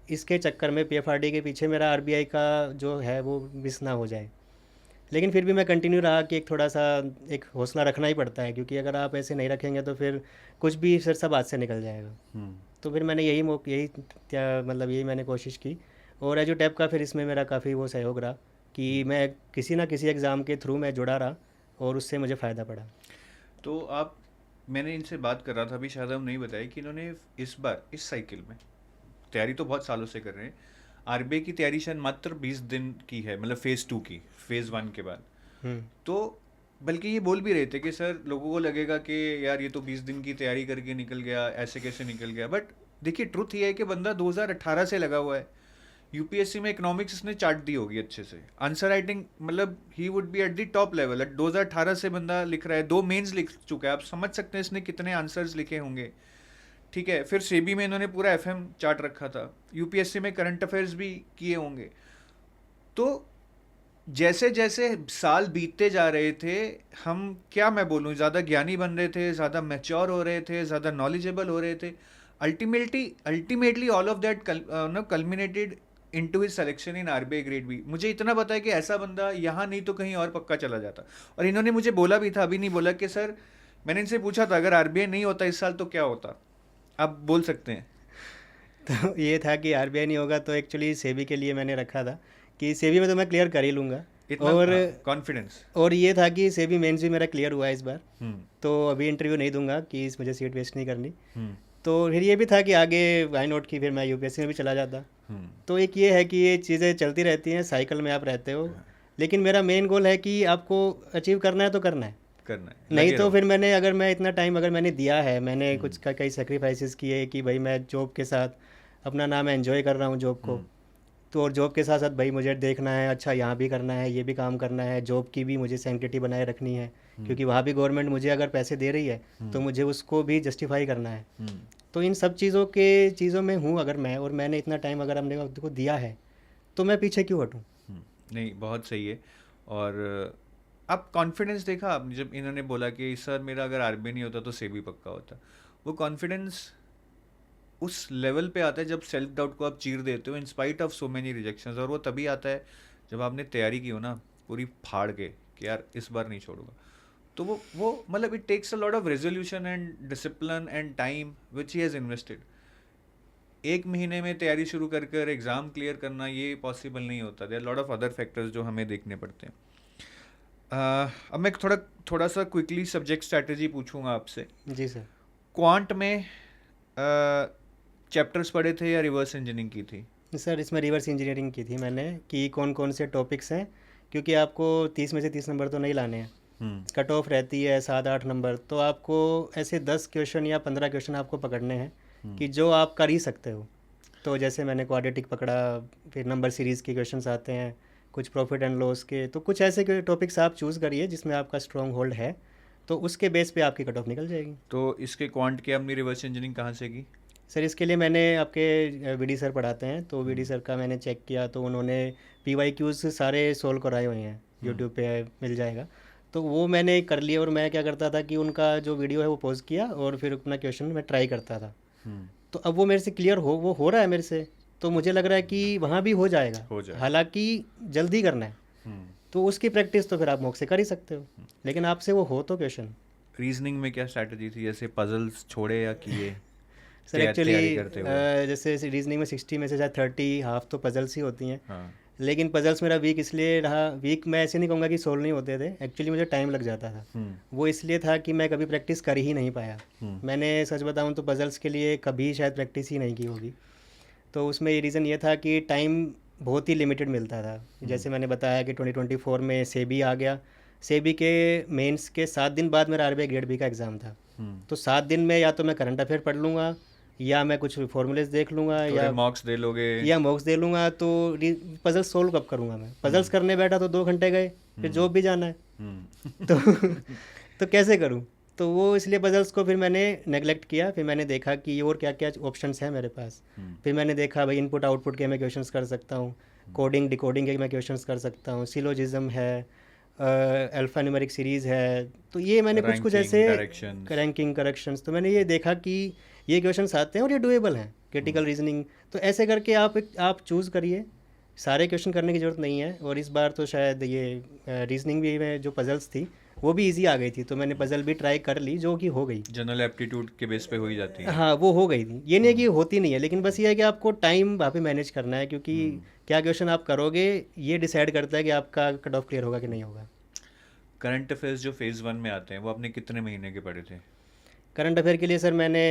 इसके चक्कर में पीएफआरडी के पीछे मेरा आरबीआई का जो है वो मिस ना हो जाए। लेकिन फिर भी मैं कंटिन्यू रहा कि एक थोड़ा सा एक हौसला रखना ही पड़ता है, क्योंकि अगर आप ऐसे नहीं रखेंगे तो फिर कुछ भी फिर सब हाथ से निकल जाएगा। तो फिर मैंने यही मैंने कोशिश की। और एजुटेप का फिर इसमें मेरा काफ़ी वो सहयोग रहा कि मैं किसी ना किसी एग्ज़ाम के थ्रू मैं जुड़ा रहा और उससे मुझे फ़ायदा पड़ा। तो आप, मैंने इनसे बात कर रहा था अभी, शायद हम नहीं बताया कि इन्होंने इस बार इस साइकिल में तैयारी तो बहुत सालों से कर रहे हैं। आरबीआई की तैयारी शायद मात्र 20 दिन की है, मतलब फेज़ 2 की, फेज़ 1 के बाद। तो बल्कि ये बोल भी रहे थे कि सर लोगों को लगेगा कि यार ये तो 20 दिन की तैयारी करके निकल गया, ऐसे कैसे निकल गया। बट देखिए, ट्रुथ ये है कि बंदा 2018 से लगा हुआ है। यूपीएससी में इकोनॉमिक्स इसने चाट दी होगी अच्छे से, आंसर राइटिंग, मतलब he would be at the top level. 2018 से बंदा लिख रहा है, 2 मेंस लिख चुका है, आप समझ सकते हैं इसने कितने आंसर्स लिखे होंगे। ठीक है, फिर सेबी में इन्होंने पूरा एफएम चार्ट रखा था, यूपीएससी में करंट अफेयर्स भी किए होंगे। तो जैसे जैसे साल बीतते जा रहे थे, हम क्या मैं बोलूँ, ज़्यादा ज्ञानी बन रहे थे, ज़्यादा मैच्योर हो रहे थे, ज़्यादा नॉलेजेबल हो रहे थे। Ultimately all of that culminated into his selection in RBI grade B. मुझे इतना पता है कि ऐसा बंदा यहाँ नहीं तो कहीं और पक्का चला जाता। और इन्होंने मुझे बोला भी था, अभी नहीं बोला, कि सर मैंने इनसे पूछा था अगर आरबीआई नहीं होता इस साल तो क्या होता। आप बोल सकते हैं। तो ये था कि आरबीआई नहीं होगा तो एक्चुअली सेबी के लिए मैंने रखा था कि सेबी में तो मैं क्लियर कर ही लूँगा। इतना और कॉन्फिडेंस। और ये था कि सेबी मेंस भी मेरा क्लियर हुआ है इस बार। तो अभी इंटरव्यू नहीं दूंगा कि मुझे सीट वेस्ट नहीं करनी। तो फिर ये भी था कि आगे वाई नॉट की फिर मैं यूपीएससी में भी चला जाता। तो एक ये है कि ये चीज़ें चलती रहती हैं, साइकिल में आप रहते हो। लेकिन मेरा मेन गोल है कि आपको अचीव करना है तो करना है, नहीं तो फिर अगर मैं इतना टाइम अगर मैंने दिया है, मैंने कुछ कई सेक्रीफाइसेस किए कि भाई मैं जॉब के साथ अपना नाम एंजॉय कर रहा हूँ जॉब को। तो और जॉब के साथ साथ भाई मुझे देखना है, अच्छा यहाँ भी करना है, ये भी काम करना है, जॉब की भी मुझे सैंक्टिटी बनाए रखनी है, क्योंकि वहाँ भी गवर्नमेंट मुझे अगर पैसे दे रही है तो मुझे उसको भी जस्टिफाई करना है। तो इन सब चीज़ों में हूँ अगर मैं, और मैंने इतना टाइम अगर हमने वक्त को दिया है तो मैं पीछे क्यों हटूँ। नहीं, बहुत सही है। और आप कॉन्फिडेंस देखा आपने जब इन्होंने बोला कि सर मेरा अगर आरबीआई नहीं होता तो सेबी पक्का होता। वो कॉन्फिडेंस उस लेवल पे आता है जब सेल्फ डाउट को आप चीर देते हो in spite of so many rejections. और वो तभी आता है जब आपने तैयारी की हो ना पूरी फाड़ के कि यार इस बार नहीं छोड़ूंगा। तो वो मतलब it takes a lot of resolution and discipline and time which he has invested. एक महीने में तैयारी शुरू कर कर एग्ज़ाम क्लियर करना ये पॉसिबल नहीं होता. There lot of other factors जो हमें देखने पड़ते हैं. अब मैं थोड़ा सा क्विकली सब्जेक्ट स्ट्रैटेजी पूछूंगा आपसे. जी सर. क्वांट में चैप्टर्स पढ़े थे या रिवर्स इंजीनियरिंग की थी? सर इसमें रिवर्स इंजीनियरिंग की थी मैंने कि कौन कौन से टॉपिक्स हैं, क्योंकि आपको 30 में से 30 नंबर तो नहीं लाने हैं. कट ऑफ रहती है 7-8 नंबर, तो आपको ऐसे 10 क्वेश्चन या 15 क्वेश्चन आपको पकड़ने हैं कि जो आप कर ही सकते हो. तो जैसे मैंने क्वाड्रेटिक पकड़ा, फिर नंबर सीरीज़ के क्वेश्चंस आते हैं, कुछ प्रॉफिट एंड लॉस के. तो कुछ ऐसे टॉपिक्स आप चूज़ करिए जिसमें आपका स्ट्रॉन्ग होल्ड है, तो उसके बेस पे आपकी कट ऑफ निकल जाएगी. तो इसके क्वांट के आपने रिवर्स इंजीनियरिंग कहाँ से की? सर इसके लिए मैंने आपके वीडी सर पढ़ाते हैं, तो वीडी सर का मैंने चेक किया, तो उन्होंने PYQs सारे सोल्व कराए हुए हैं, यूट्यूब पे मिल जाएगा. तो वो मैंने कर लिया, और मैं क्या करता था कि उनका जो वीडियो है वो पॉज किया और फिर अपना क्वेश्चन मैं ट्राई करता था. तो अब वो मेरे से क्लियर हो रहा है मेरे से, तो मुझे लग रहा है कि वहाँ भी हो जाएगा. हालांकि जल्दी करना है, तो उसकी प्रैक्टिस तो फिर आप मॉक से कर ही सकते हो, लेकिन आपसे वो हो तो क्वेश्चन. रीजनिंग में क्या स्ट्रैटेजी थी? जैसे पजल्स छोड़े या किए? सर एक्चुअली जैसे रीजनिंग में 60 में से शायद 30 हाफ तो पजल्स ही होती हैं. हाँ. लेकिन पजल्स मेरा वीक इसलिए रहा, वीक मैं ऐसे नहीं कहूँगा कि सोल्व नहीं होते थे, एक्चुअली मुझे टाइम लग जाता था. वो इसलिए था कि मैं कभी प्रैक्टिस कर ही नहीं पाया. मैंने सच बताऊँ तो पजल्स के लिए कभी शायद प्रैक्टिस ही नहीं की होगी. तो उसमें ये रीज़न ये था कि टाइम बहुत ही लिमिटेड मिलता था. जैसे मैंने बताया कि 2024 में सेबी आ गया. सेबी के मेंस के 7 दिन बाद मेरा RBI ग्रेड बी का एग्ज़ाम था. तो 7 दिन में या तो मैं करंट अफेयर पढ़ लूँगा, या मैं कुछ फॉर्मूलेस देख लूँगा, या मॉक्स दे लोगे, या मॉक्स दे लूँगा. तो पजल्स सोल्व कब करूँगा मैं? पजल्स करने बैठा तो 2 घंटे गए, फिर जॉब भी जाना है. तो कैसे करूँ? तो वो इसलिए पजल्स को फिर मैंने नेगलेक्ट किया. फिर मैंने देखा कि और क्या क्या ऑप्शंस हैं मेरे पास. फिर मैंने देखा भाई इनपुट आउटपुट के मैं क्वेश्चंस कर सकता हूँ, कोडिंग डिकोडिंग के मैं क्वेश्चंस कर सकता हूँ, सिलोजिज्म है, अल्फा न्यूमेरिक सीरीज़ है. तो ये मैंने कुछ ऐसे रैंकिंग करेक्शंस, तो मैंने ये देखा कि ये क्वेश्चंस आते हैं और ये डुएबल हैं. क्रिटिकल रीजनिंग, तो ऐसे करके आप चूज़ करिए. सारे क्वेश्चन करने की ज़रूरत नहीं है. और इस बार तो शायद ये रीजनिंग भी में जो पजल्स थी वो भी इजी आ गई थी, तो मैंने पजल भी ट्राई कर ली, जो कि हो गई. जनरल एप्टीट्यूड के बेस पे हो ही जाती है. हाँ वो हो गई थी. ये नहीं है कि होती नहीं है, लेकिन बस ये है कि आपको टाइम वहाँ पे मैनेज करना है, क्योंकि क्या क्वेश्चन आप करोगे ये डिसाइड करता है कि आपका कट ऑफ क्लियर होगा कि नहीं होगा. करंट अफेयर्स जो फेज़ 1 में आते हैं वो आपने कितने महीने के पढ़े थे? करंट अफेयर के लिए सर मैंने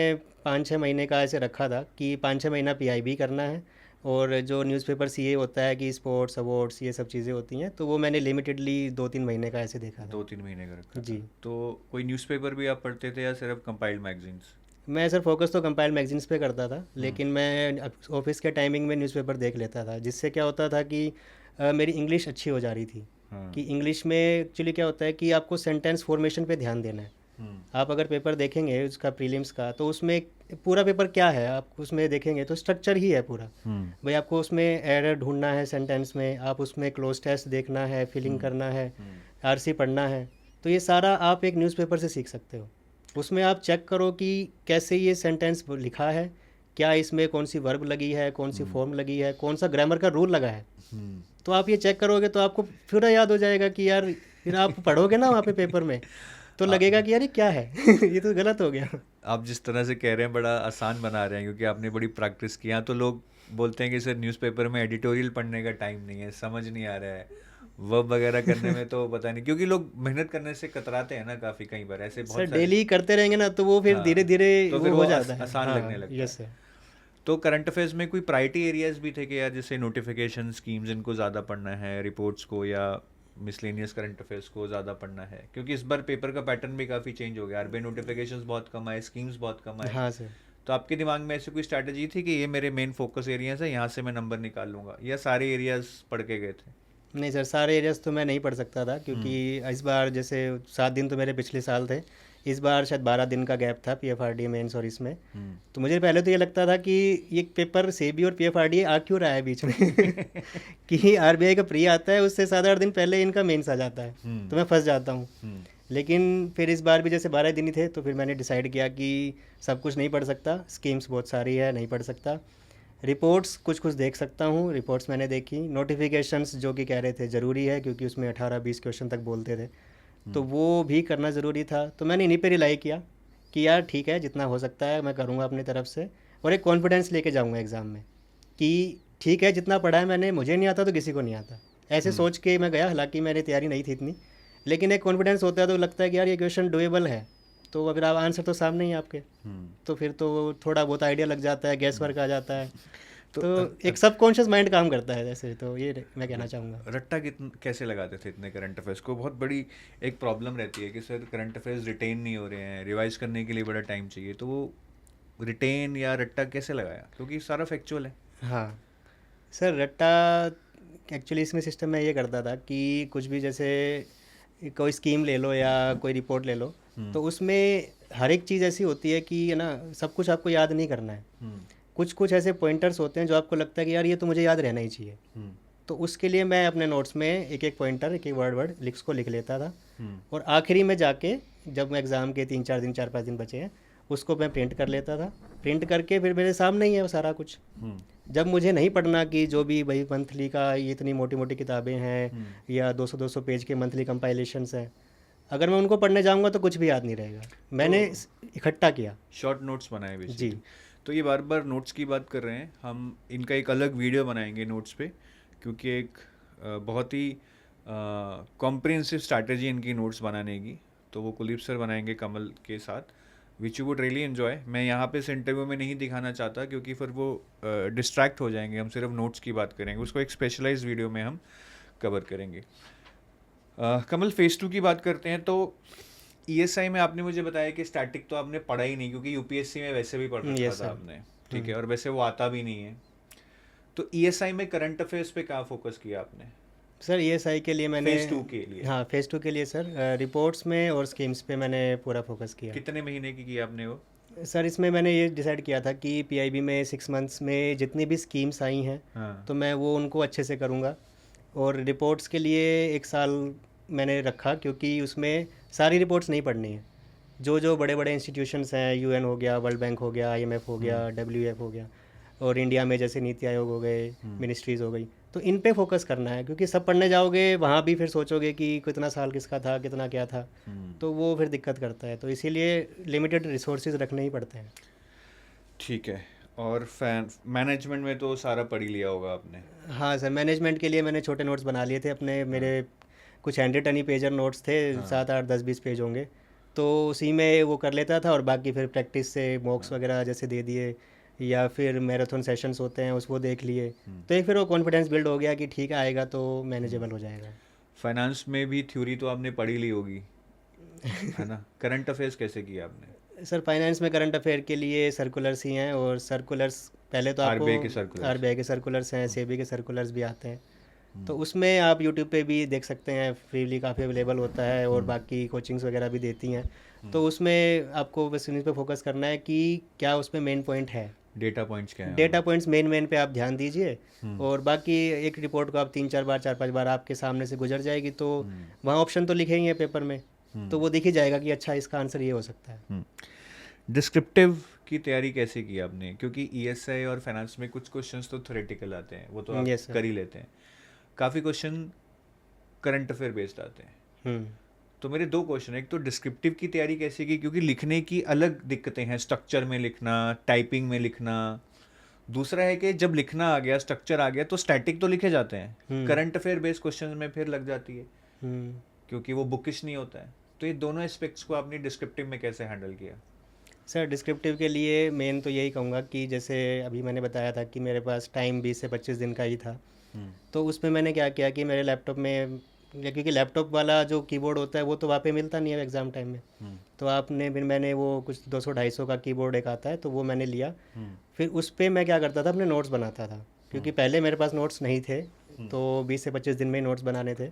5-6 महीने का ऐसे रखा था कि 5-6 महीना PIB करना है, और जो न्यूज़पेपर CA होता है कि स्पोर्ट्स अवार्ड्स ये सब चीज़ें होती हैं, तो वो मैंने लिमिटेडली 2-3 महीने का ऐसे देखा था. 2-3 महीने का रखा जी. तो कोई न्यूज़पेपर भी आप पढ़ते थे या सिर्फ कंपाइल्ड मैगजीन्स? मैं सर फोकस तो कंपाइल्ड मैगजीन्स पे करता था, लेकिन मैं ऑफिस के टाइमिंग में न्यूज़पेपर देख लेता था, जिससे क्या होता था कि मेरी इंग्लिश अच्छी हो जा रही थी. कि इंग्लिश में एक्चुअली क्या होता है कि आपको सेंटेंस फॉर्मेशन पे ध्यान देना है. आप अगर पेपर देखेंगे उसका प्रीलिम्स का, तो उसमें पूरा पेपर क्या है आप उसमें देखेंगे तो स्ट्रक्चर ही है पूरा. भाई आपको उसमें एरर ढूंढना है सेंटेंस में, आप उसमें क्लोज टेस्ट देखना है, फिलिंग करना है, RC पढ़ना है. तो ये सारा आप एक न्यूज़पेपर से सीख सकते हो. उसमें आप चेक करो कि कैसे ये सेंटेंस लिखा है, क्या इसमें कौन सी वर्ब लगी है, कौन सी फॉर्म लगी है, कौन सा ग्रामर का रूल लगा है. तो आप ये चेक करोगे तो आपको फिर याद हो जाएगा कि यार, फिर आप पढ़ोगे ना वहाँ पे पेपर में तो लगेगा कि यार ये क्या है ये तो गलत हो गया. आप जिस तरह से कह रहे हैं बड़ा आसान बना रहे हैं, क्योंकि आपने बड़ी प्रैक्टिस किया. तो लोग बोलते हैं कि सर न्यूज़पेपर में एडिटोरियल पढ़ने का टाइम नहीं है, समझ नहीं आ रहा है, वर्ब वगैरह करने में तो पता नहीं, क्योंकि लोग मेहनत करने से कतराते हैं ना काफ़ी. कई बार ऐसे बहुत सर डेली करते रहेंगे ना तो वो फिर धीरे धीरे तो फिर हो जाता है, आसान लगने लगता है. Yes sir. तो करंट अफेयर्स में कोई प्रायोरिटी एरियाज भी थे कि यार जैसे नोटिफिकेशन स्कीम्स इनको ज़्यादा पढ़ना है, रिपोर्ट्स को या मिसलेनियस करंट अफेयर्स को ज़्यादा पढ़ना है? क्योंकि इस बार पेपर का पैटर्न भी काफ़ी चेंज हो गया. RBI नोटिफिकेशंस बहुत कम आए, स्कीम्स बहुत कम आए. हाँ सर. तो आपके दिमाग में ऐसी कोई स्ट्रैटेजी थी कि ये मेरे मेन फोकस एरियाज है, यहाँ से मैं नंबर निकाल लूँगा, या सारे एरियाज पढ़ के गए थे? नहीं सर, सारे एरियाज तो मैं नहीं पढ़ सकता था, क्योंकि इस बार जैसे 7 दिन तो मेरे पिछले साल थे, इस बार शायद 12 दिन का गैप था PFRDA मेंस और इसमें. तो मुझे पहले तो ये लगता था कि ये पेपर सेबी और PFRDA आ क्यों रहा है बीच में कि RBI का प्री आता है उससे 7-8 दिन पहले इनका मेंस आ जाता है, तो मैं फंस जाता हूँ. लेकिन फिर इस बार भी जैसे 12 दिन ही थे, तो फिर मैंने डिसाइड किया कि सब कुछ नहीं पढ़ सकता, स्कीम्स बहुत सारी है, नहीं पढ़ सकता. रिपोर्ट्स कुछ कुछ देख सकता हूँ, रिपोर्ट्स मैंने देखी. नोटिफिकेशंस जो कि कह रहे थे ज़रूरी है, क्योंकि उसमें 18-20 क्वेश्चन तक बोलते थे, तो वो भी करना ज़रूरी था। तो मैंने इन्हीं पे रिलाई किया कि यार ठीक है, जितना हो सकता है मैं करूँगा अपनी तरफ से, और एक कॉन्फिडेंस लेके जाऊँगा एग्ज़ाम में कि ठीक है, जितना पढ़ा है मैंने, मुझे नहीं आता तो किसी को नहीं आता, ऐसे सोच के मैं गया। हालांकि मेरी तैयारी नहीं थी इतनी, लेकिन एक कॉन्फिडेंस होता है तो लगता है कि यार ये क्वेश्चन डुएबल है, तो अगर आप आंसर तो सामने ही है आपके, तो फिर तो थोड़ा बहुत आइडिया लग जाता है, गैस वर्क आ जाता है। तो एक सबकॉन्शियस माइंड काम करता है जैसे, तो ये मैं कहना चाहूँगा। रट्टा कैसे लगाते थे इतने करंट अफेयर्स को? बहुत बड़ी एक प्रॉब्लम रहती है कि सर करंट अफेयर्स रिटेन नहीं हो रहे हैं, रिवाइज करने के लिए बड़ा टाइम चाहिए, तो वो रिटेन या रट्टा कैसे लगाया, क्योंकि सारा फैक्चुअल है। हाँ सर, रट्टा एक्चुअली इसमें सिस्टम में ये करता था कि कुछ भी जैसे कोई स्कीम ले लो या कोई रिपोर्ट ले लो, तो उसमें हर एक चीज़ ऐसी होती है कि है ना, सब कुछ आपको याद नहीं करना है। कुछ कुछ ऐसे पॉइंटर्स होते हैं जो आपको लगता है कि यार ये तो मुझे याद रहना ही चाहिए, तो उसके लिए मैं अपने नोट्स में एक एक पॉइंटर, एक एक वर्ड लिख लेता था। और आखिरी में जाके जब एग्ज़ाम के 3-4 दिन, 4-5 दिन बचे हैं, उसको मैं प्रिंट कर लेता था। प्रिंट करके फिर मेरे सामने ही है वो सारा कुछ। जब मुझे नहीं पढ़ना कि जो भी भाई मंथली का ये इतनी मोटी मोटी किताबें हैं या 200-200 पेज के मंथली कंपाइलेशंस हैं, अगर मैं उनको पढ़ने जाऊंगा तो कुछ भी याद नहीं रहेगा। मैंने इकट्ठा किया, शॉर्ट नोट्स बनाए जी। बेसिकली। तो ये बार बार नोट्स की बात कर रहे हैं, हम इनका एक अलग वीडियो बनाएंगे नोट्स पे, क्योंकि एक बहुत ही कॉम्प्रिहेंसिव स्ट्रैटेजी इनकी नोट्स बनाने की, तो वो कुलदीप सर बनाएंगे कमल के साथ, which you would really enjoy. मैं यहाँ पे इस इंटरव्यू में नहीं दिखाना चाहता क्योंकि फिर वो डिस्ट्रैक्ट हो जाएंगे, हम सिर्फ नोट्स की बात करेंगे, उसको एक स्पेशलाइज्ड वीडियो में हम कवर करेंगे। कमल, फेज़ 2 की बात करते हैं। तो ईएसआई में आपने मुझे बताया कि स्टैटिक तो आपने पढ़ा ही नहीं, क्योंकि यूपीएससी में वैसे भी पढ़ रखा Yes, था sir. आपने, ठीक है, और वैसे वो आता भी नहीं है। तो ईएसआई में करंट अफेयर्स पे क्या फोकस किया आपने सर ईएसआई के लिए मैंने, फेज़ 2 के लिए? हाँ फेज़ 2 के लिए सर रिपोर्ट्स में और स्कीम्स पे मैंने पूरा फोकस किया। कितने महीने की किया आपने वो? सर इसमें मैंने ये डिसाइड किया था कि पीआईबी में 6 मंथ्स में जितनी भी स्कीम्स आई हैं, हाँ। तो मैं वो उनको अच्छे से करूँगा। और रिपोर्ट्स के लिए 1 साल मैंने रखा, क्योंकि उसमें सारी रिपोर्ट्स नहीं पढ़नी है। जो जो बड़े बड़े इंस्टीट्यूशंस हैं, यूएन हो गया, वर्ल्ड बैंक हो गया, आईएमएफ हो गया, डब्ल्यूएफ हो गया, और इंडिया में जैसे नीति आयोग हो गए, मिनिस्ट्रीज़ हो गई, तो इन पे फोकस करना है। क्योंकि सब पढ़ने जाओगे वहाँ भी फिर सोचोगे कि कितना साल किसका था, कितना क्या था, तो वो फिर दिक्कत करता है। तो इसीलिए लिमिटेड रिसोर्सेज रखने ही पड़ते हैं। ठीक है। और मैनेजमेंट में तो सारा पढ़ ही लिया होगा आपने? हाँ सर, मैनेजमेंट के लिए मैंने छोटे नोट्स बना लिए थे अपने। मेरे कुछ 100 पेजर नोट्स थे, 7, 8, 10, 20 पेज होंगे, तो उसी में वो कर लेता था। और बाकी फिर प्रैक्टिस से मॉक्स वगैरह जैसे दे दिए, या फिर मैराथन सेशंस होते हैं उसको देख लिए, तो एक फिर वो कॉन्फिडेंस बिल्ड हो गया कि ठीक है, आएगा तो मैनेजेबल हो जाएगा। फाइनेंस में भी थ्योरी तो आपने पढ़ी ली होगी, है ना? करंट अफेयर्स कैसे किया आपने? सर फाइनेंस में करंट अफेयर के लिए सर्कुलर्स ही हैं, और सर्कुलर्स पहले तो आपको आरबीआई के सर्कुलर्स। आरबीआई के सर्कुलर्स हैं, सेबी के सर्कुलर्स भी आते हैं, तो उसमें आप यूट्यूब पे भी देख सकते हैं, फ्रीली काफ़ी अवेलेबल होता है, और बाकी कोचिंग्स वगैरह भी देती हैं। तो उसमें आपको बस इस पे फोकस करना है कि क्या उसमें मेन पॉइंट है, डेटा पॉइंट्स क्या हैं? डेटा पॉइंट्स मेन पे आप ध्यान दीजिए। और बाकी एक रिपोर्ट को आप 3-4 बार, 4-5 बार आपके सामने से गुजर जाएगी, तो वहाँ ऑप्शन तो लिखे ही हैं पेपर में, तो वो दिख ही जाएगा कि अच्छा इसका आंसर ये हो सकता है। डिस्क्रिप्टिव की तैयारी कैसे की आपने? क्योंकि ईएसआई और फाइनेंस में कुछ क्वेश्चंस तो थ्योरेटिकल आते हैं, वो तो आप Yes, sir. कर ही लेते हैं, काफ़ी क्वेश्चन करंट अफेयर बेस्ड आते हैं। तो मेरे 2 क्वेश्चन, एक तो डिस्क्रिप्टिव की तैयारी कैसे की, क्योंकि लिखने की अलग दिक्कतें हैं, स्ट्रक्चर में लिखना, टाइपिंग में लिखना। दूसरा है कि जब लिखना आ गया, स्ट्रक्चर आ गया, तो स्टैटिक तो लिखे जाते हैं, करंट अफेयर बेस्ड क्वेश्चन में फिर लग जाती है, क्योंकि वो बुकिश नहीं होता है। तो ये दोनों एस्पेक्ट्स को आपने डिस्क्रिप्टिव में कैसे हैंडल किया? सर डिस्क्रिप्टिव के लिए मेन तो यही कहूँगा कि जैसे अभी मैंने बताया था कि मेरे पास टाइम 20 से 25 दिन का ही था, तो उसमें मैंने क्या किया कि मेरे लैपटॉप में, क्योंकि लैपटॉप वाला जो कीबोर्ड होता है वो तो वहाँ पे मिलता नहीं है एग्ज़ाम टाइम में, तो मैंने वो कुछ 200-250 का कीबोर्ड एक आता है, तो वो मैंने लिया। फिर उस पर मैं क्या करता था, अपने नोट्स बनाता था, क्योंकि पहले मेरे पास नोट्स नहीं थे, तो 20 से 25 दिन में ही नोट्स बनाने थे।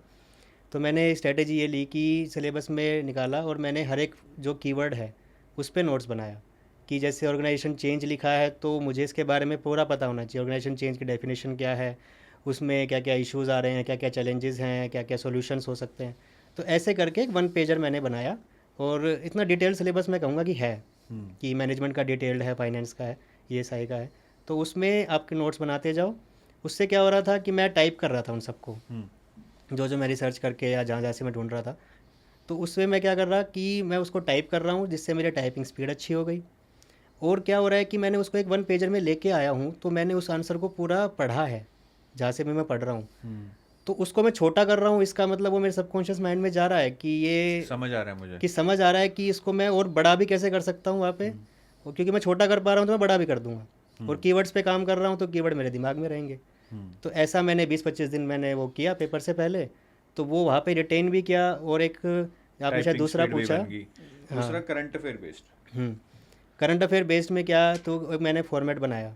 तो मैंने स्ट्रेटेजी ये ली कि सिलेबस में निकाला, और मैंने हर एक जो कीवर्ड है उस पर नोट्स बनाया, कि जैसे ऑर्गेनाइजेशन चेंज लिखा है तो मुझे इसके बारे में पूरा पता होना चाहिए, ऑर्गेनाइजेशन चेंज की डेफिनेशन क्या है, उसमें क्या क्या इश्यूज़ आ रहे हैं, क्या क्या चैलेंजेस हैं, क्या क्या सॉल्यूशंस हो सकते हैं। तो ऐसे करके एक 1 पेजर मैंने बनाया, और इतना डिटेल्ड सिलेबस मैं कहूँगा कि है, कि मैनेजमेंट का डिटेल्ड है, फाइनेंस का है, ईएसआई का है, तो उसमें आपके नोट्स बनाते जाओ। उससे क्या हो रहा था कि मैं टाइप कर रहा था उन सबको, जो जो मैं रिसर्च करके या जहाँ जहाँ से मैं ढूंढ रहा था, तो उसमें मैं क्या कर रहा कि मैं उसको टाइप कर रहा हूँ, जिससे मेरी टाइपिंग स्पीड अच्छी हो गई। और क्या हो रहा है कि मैंने उसको एक वन पेजर में लेके आया हूँ, तो मैंने उस आंसर को पूरा पढ़ा है जहाँ से मैं पढ़ रहा हूँ। तो उसको मैं छोटा कर रहा हूँ, इसका मतलब वो मेरे सबकॉन्शियस माइंड में जा रहा है कि ये समझ आ रहा है मुझे। कि समझ आ रहा है कि इसको मैं और बड़ा भी कैसे कर सकता हूँ वहाँ पे। और क्योंकि मैं छोटा कर पा रहा हूँ तो मैं बड़ा भी कर दूंगा। और कीवर्ड्स पे काम कर रहा हूँ तो कीवर्ड मेरे दिमाग में रहेंगे। तो ऐसा मैंने 20-25 दिन मैंने वो किया पेपर से पहले, तो वो वहाँ पे रिटेन भी किया। और एक आपने शायद टाइपिंग दूसरा स्पीड भी पूछा, बन गई। दूसरा current affair based. Current affair based में क्या, तो मैंने फॉर्मेट बनाया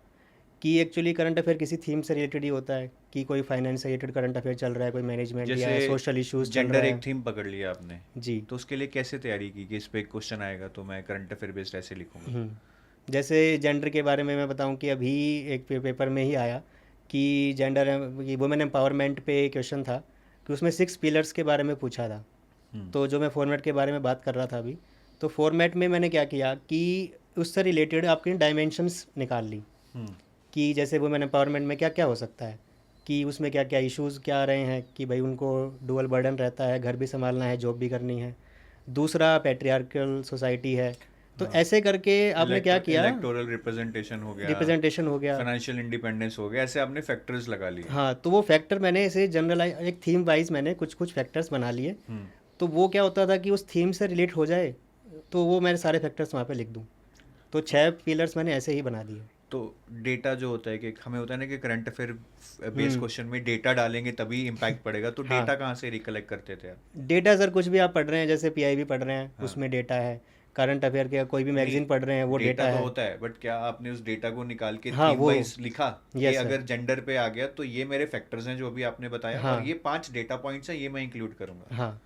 कि एक्चुअली करंट अफेयर किसी थीम से रिलेटेड ही होता है, कि कोई फाइनेंस से रिलेटेड करंट अफेयर चल रहा है, कोई मैनेजमेंट या जैसे सोशल इश्यूज चल जेंडर रहा एक है। थीम पकड़ लिया आपने, जी। तो उसके लिए कैसे तैयारी की कि इस पे एक क्वेश्चन आएगा तो मैं करंट अफेयर बेस्ड ऐसे लिखूंगा? जैसे जेंडर के बारे में मैं बताऊं कि अभी एक पेपर में ही आया कि जेंडर वुमेन एम्पावरमेंट पे क्वेश्चन था, कि उसमें 6 पिलर्स के बारे में पूछा था। तो जो मैं फॉर्मेट के बारे में बात कर रहा था अभी, तो फॉर्मेट में मैंने क्या किया कि उससे रिलेटेड आपकी डायमेंशंस निकाल ली, कि जैसे वुमेन एम्पावरमेंट में क्या क्या हो सकता है, कि उसमें क्या क्या इश्यूज़ क्या आ रहे हैं, कि भाई उनको डुअल बर्डन रहता है, घर भी संभालना है, जॉब भी करनी है। दूसरा पैट्रियार्कल सोसाइटी है। तो ऐसे करके आपने क्या किया, इलेक्टोरल रिप्रेजेंटेशन हो गया, रिप्रेजेंटेशन हो गया। फाइनेंशियल इंडिपेंडेंस हो गया, ऐसे आपने फैक्टर्स लगा लिए। हाँ, तो वो फैक्टर मैंने ऐसे जनरलाइज एक थीम वाइज मैंने कुछ कुछ फैक्टर्स बना लिए। तो वो क्या होता था कि उस थीम से रिलेट हो जाए, तो वो मैंने सारे फैक्टर्स वहाँ पे लिख दूँ। तो 6 पिलर्स मैंने ऐसे ही बना दिए। तो डेटा जो होता है कि हमें होता है ना कि करंट अफेयर बेस्ड क्वेश्चन में डेटा डालेंगे तभी इम्पैक्ट पड़ेगा, तो डेटा कहाँ से रिकलेक्ट करते थे आप? डेटा सर कुछ भी आप पढ़ रहे हैं, जैसे पीआईबी पढ़ रहे हैं, उसमें डेटा है। करंट अफेयर के कोई भी मैगजीन पढ़ रहे हैं, वो डेटा तो है। होता है, बट क्या आपने उस डेटा को निकाल के हाँ, थीम वो वाइज लिखा कि यस सर। अगर जेंडर पे आ गया तो ये मेरे फैक्टर्स हैं जो अभी आपने बताया, हाँ। और ये 5 डेटा पॉइंट्स हैं, ये मैं इंक्लूड करूंगा। हाँ,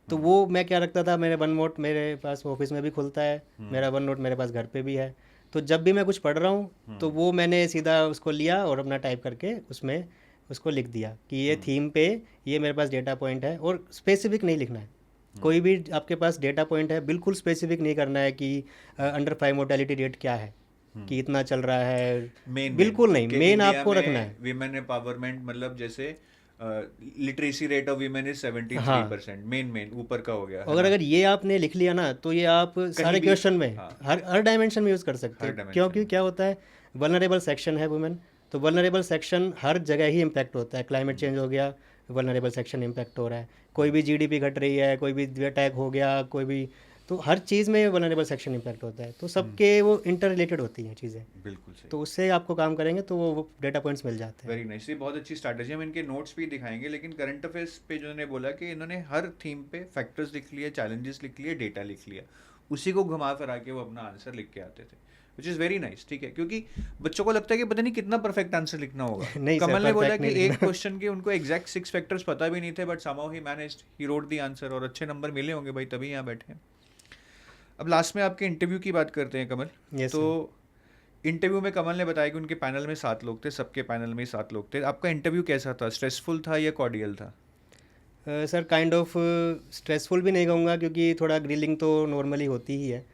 तो वो मैं क्या रखता था, मेरे वन नोट मेरे पास ऑफिस में भी खुलता है, मेरा वन नोट मेरे पास घर पे भी है। तो जब भी मैं कुछ पढ़ रहा हूँ तो वो मैंने सीधा उसको लिया और अपना टाइप करके उसमें उसको लिख दिया कि ये थीम पे ये मेरे पास डेटा पॉइंट है। और स्पेसिफिक नहीं लिखना है, कोई भी आपके पास डेटा पॉइंट है बिल्कुल स्पेसिफिक नहीं करना है कि अंडर 5 मोर्टेलिटी रेट क्या है, कि इतना चल रहा है। मेन बिल्कुल नहीं, मेन आपको रखना है। विमेन एम्पावरमेंट मतलब जैसे literacy rate of women is 73%, main ऊपर का हो गया। अगर ये आपने लिख लिया ना, तो ये आप सारे क्वेश्चन में हर डायमेंशन में यूज़ कर सकते हैं। क्योंकि क्या होता है, वल्नरेबल सेक्शन है वुमेन, तो वल्नरेबल सेक्शन हर जगह ही इम्पैक्ट होता है। क्लाइमेट चेंज हो गया, वल्नरेबल सेक्शन इम्पैक्ट हो रहा है। कोई भी जीडीपी घट रही है, कोई भी अटैक हो गया, कोई भी, तो हर चीज़ में वल्नरेबल सेक्शन इम्पैक्ट होता है। तो सबके वो इंटर रिलेटेड होती हैं चीज़ें। बिल्कुल सही। तो उससे आपको काम करेंगे तो वो डेटा पॉइंट्स मिल जाते हैं। वेरी नाइस, ये बहुत अच्छी स्ट्रैटेजी। हम इनके नोट्स भी दिखाएंगे, लेकिन करंट अफेयर्स पे जो ने बोला कि इन्होंने हर थीम पे फैक्टर्स लिख लिए, चैलेंजेस लिख लिए, डेटा लिख लिया, उसी को घुमा फिरा के वो अपना आंसर लिख के आते थे, विच इज़ वेरी नाइस। ठीक है, क्योंकि बच्चों को लगता है कि पता नहीं कितना परफेक्ट आंसर लिखना होगा। नहीं सर, कमल ने बोला perfect कि नहीं एक क्वेश्चन के उनको एग्जैक्ट 6 फैक्टर्स पता भी नहीं थे, but somehow he managed, he wrote the answer, और अच्छे नंबर मिले होंगे भाई, तभी यहाँ बैठे हैं। अब लास्ट में आपके इंटरव्यू की बात करते हैं कमल। Yes, तो इंटरव्यू में कमल ने बताया कि उनके पैनल में 7 लोग थे, सबके पैनल में 7 लोग थे। आपका इंटरव्यू कैसा था? स्ट्रेसफुल था या कॉर्डियल था? सर काइंड ऑफ स्ट्रेसफुल भी नहीं कहूँगा, क्योंकि थोड़ा ग्रिलिंग तो नॉर्मली होती ही है।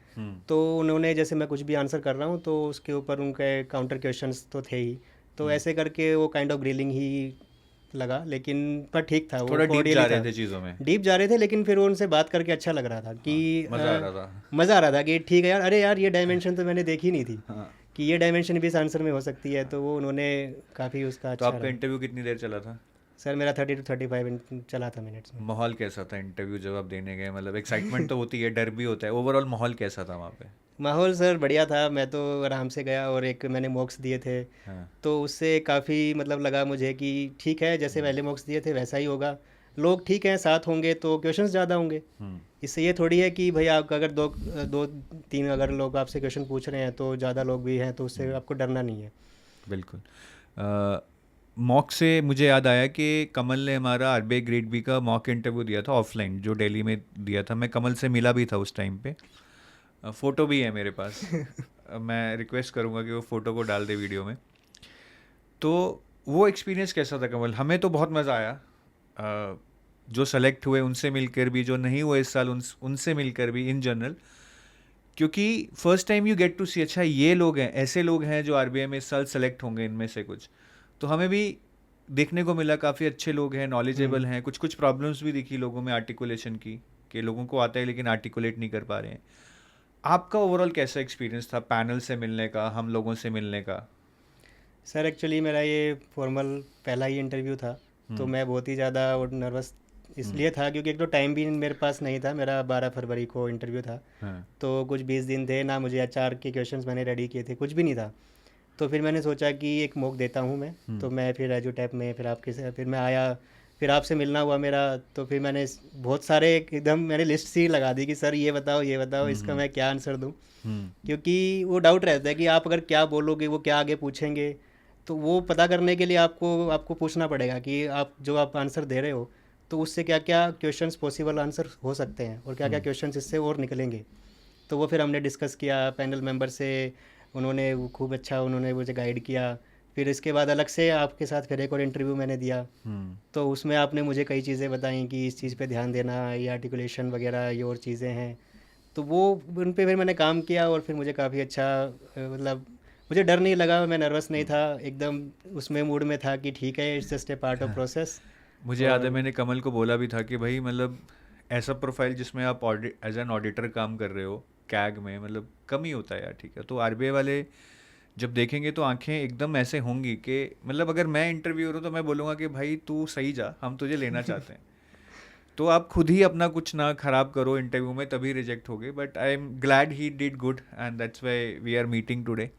तो उन्होंने, जैसे मैं कुछ भी आंसर कर रहा हूँ तो उसके ऊपर उनके काउंटर क्वेश्चंस तो थे ही, तो ऐसे करके वो काइंड ऑफ ग्रिलिंग ही लगा। लेकिन पर ठीक था, वो थोड़ा डीप cordial जा ही रहे था। थे चीज़ों में, डीप जा रहे थे, लेकिन फिर उनसे बात करके अच्छा लग रहा था कि मज़ा आ रहा था। मज़ा आ रहा था कि ठीक है यार, अरे यार ये डायमेंशन तो मैंने देखी नहीं थी हाँ। कि ये डायमेंशन भी इस आंसर में हो सकती है। तो वो उन्होंने काफ़ी उसका तो अच्छा आपका रहा। इंटरव्यू कितनी देर चला था? सर मेरा 30 to 35 चला था मिनट्स में। माहौल कैसा था इंटरव्यू जब आप देने गए? मतलब एक्साइटमेंट तो होती है, डर भी होता है, ओवरऑल माहौल कैसा था वहाँ पे? माहौल सर बढ़िया था, मैं तो आराम से गया और एक मैंने मॉक्स दिए थे। हाँ। तो उससे काफ़ी मतलब लगा मुझे कि ठीक है, जैसे पहले मॉक्स दिए थे वैसा ही होगा। लोग ठीक हैं, साथ होंगे तो क्वेश्चंस ज़्यादा होंगे। इससे ये थोड़ी है कि भाई आप अगर दो तीन अगर लोग आपसे क्वेश्चन पूछ रहे हैं तो ज़्यादा लोग भी हैं, तो उससे आपको डरना नहीं है। बिल्कुल। मॉक से मुझे याद आया कि कमल ने हमारा आरबीआई ग्रेड बी का मॉक इंटरव्यू दिया था ऑफलाइन, जो दिल्ली में दिया था। मैं कमल से मिला भी था उस टाइम पे, फ़ोटो भी है मेरे पास। मैं रिक्वेस्ट करूँगा कि वो फ़ोटो को डाल दे वीडियो में। तो वो एक्सपीरियंस कैसा था कमल? हमें तो बहुत मज़ा आया, जो सेलेक्ट हुए उनसे मिलकर भी, जो नहीं हुए इस साल उनसे मिलकर भी, इन जनरल, क्योंकि first time you get to see, अच्छा ये लोग हैं, ऐसे लोग हैं जो आरबीआई में इस साल सेलेक्ट होंगे, इनमें से कुछ। तो हमें भी देखने को मिला, काफ़ी अच्छे लोग हैं, नॉलेजेबल हैं, कुछ कुछ प्रॉब्लम्स भी दिखी लोगों में आर्टिकुलेशन की, कि लोगों को आता है लेकिन आर्टिकुलेट नहीं कर पा रहे हैं। आपका ओवरऑल कैसा एक्सपीरियंस था पैनल से मिलने का, हम लोगों से मिलने का? सर एक्चुअली मेरा ये फॉर्मल पहला ही इंटरव्यू था, तो मैं बहुत ही ज़्यादा नर्वस इसलिए था क्योंकि एक तो टाइम भी मेरे पास नहीं था। मेरा 12 फरवरी को इंटरव्यू था, हाँ। तो कुछ 20 दिन थे ना, मुझे एचआर के क्वेश्चंस मैंने रेडी किए थे, कुछ भी नहीं था। तो फिर मैंने सोचा कि एक मौका देता हूँ मैं, तो मैं फिर एजुटेप में फिर आपके से फिर मैं आया, फिर आपसे मिलना हुआ मेरा। तो फिर मैंने बहुत सारे एकदम मैंने लिस्ट सी लगा दी कि सर ये बताओ इसका मैं क्या आंसर दूँ, क्योंकि वो डाउट रहता है कि आप अगर क्या बोलोगे वो क्या आगे पूछेंगे। तो वो पता करने के लिए आपको पूछना पड़ेगा कि आप आंसर दे रहे हो तो उससे क्या क्या क्वेश्चंस पॉसिबल आंसर हो सकते हैं और क्या क्या क्वेश्चंस इससे और निकलेंगे। तो वो फिर हमने डिस्कस किया पैनल मेंबर से, उन्होंने वो खूब अच्छा उन्होंने मुझे गाइड किया। फिर इसके बाद अलग से आपके साथ फिर एक और इंटरव्यू मैंने दिया, तो उसमें आपने मुझे कई चीज़ें बताई कि इस चीज़ पे ध्यान देना, ये आर्टिकुलेशन वगैरह ये और चीज़ें हैं। तो वो उन पे फिर मैंने काम किया और फिर मुझे काफ़ी अच्छा मतलब मुझे डर नहीं लगा, मैं नर्वस नहीं था, एकदम उसमें मूड में था कि ठीक है, it's just a part of process. मुझे याद है मैंने कमल को बोला भी था कि भाई मतलब ऐसा प्रोफाइल जिसमें आप एज एन ऑडिटर काम कर रहे हो कैग में, मतलब कम ही होता है यार, ठीक है। तो आरबीआई वाले जब देखेंगे तो आंखें एकदम ऐसे होंगी कि मतलब अगर मैं इंटरव्यूअर हूँ तो मैं बोलूँगा कि भाई तू सही जा, हम तुझे लेना चाहते हैं। तो आप खुद ही अपना कुछ ना खराब करो इंटरव्यू में, तभी रिजेक्ट हो गए। But I am glad he did good and that's why we are meeting today.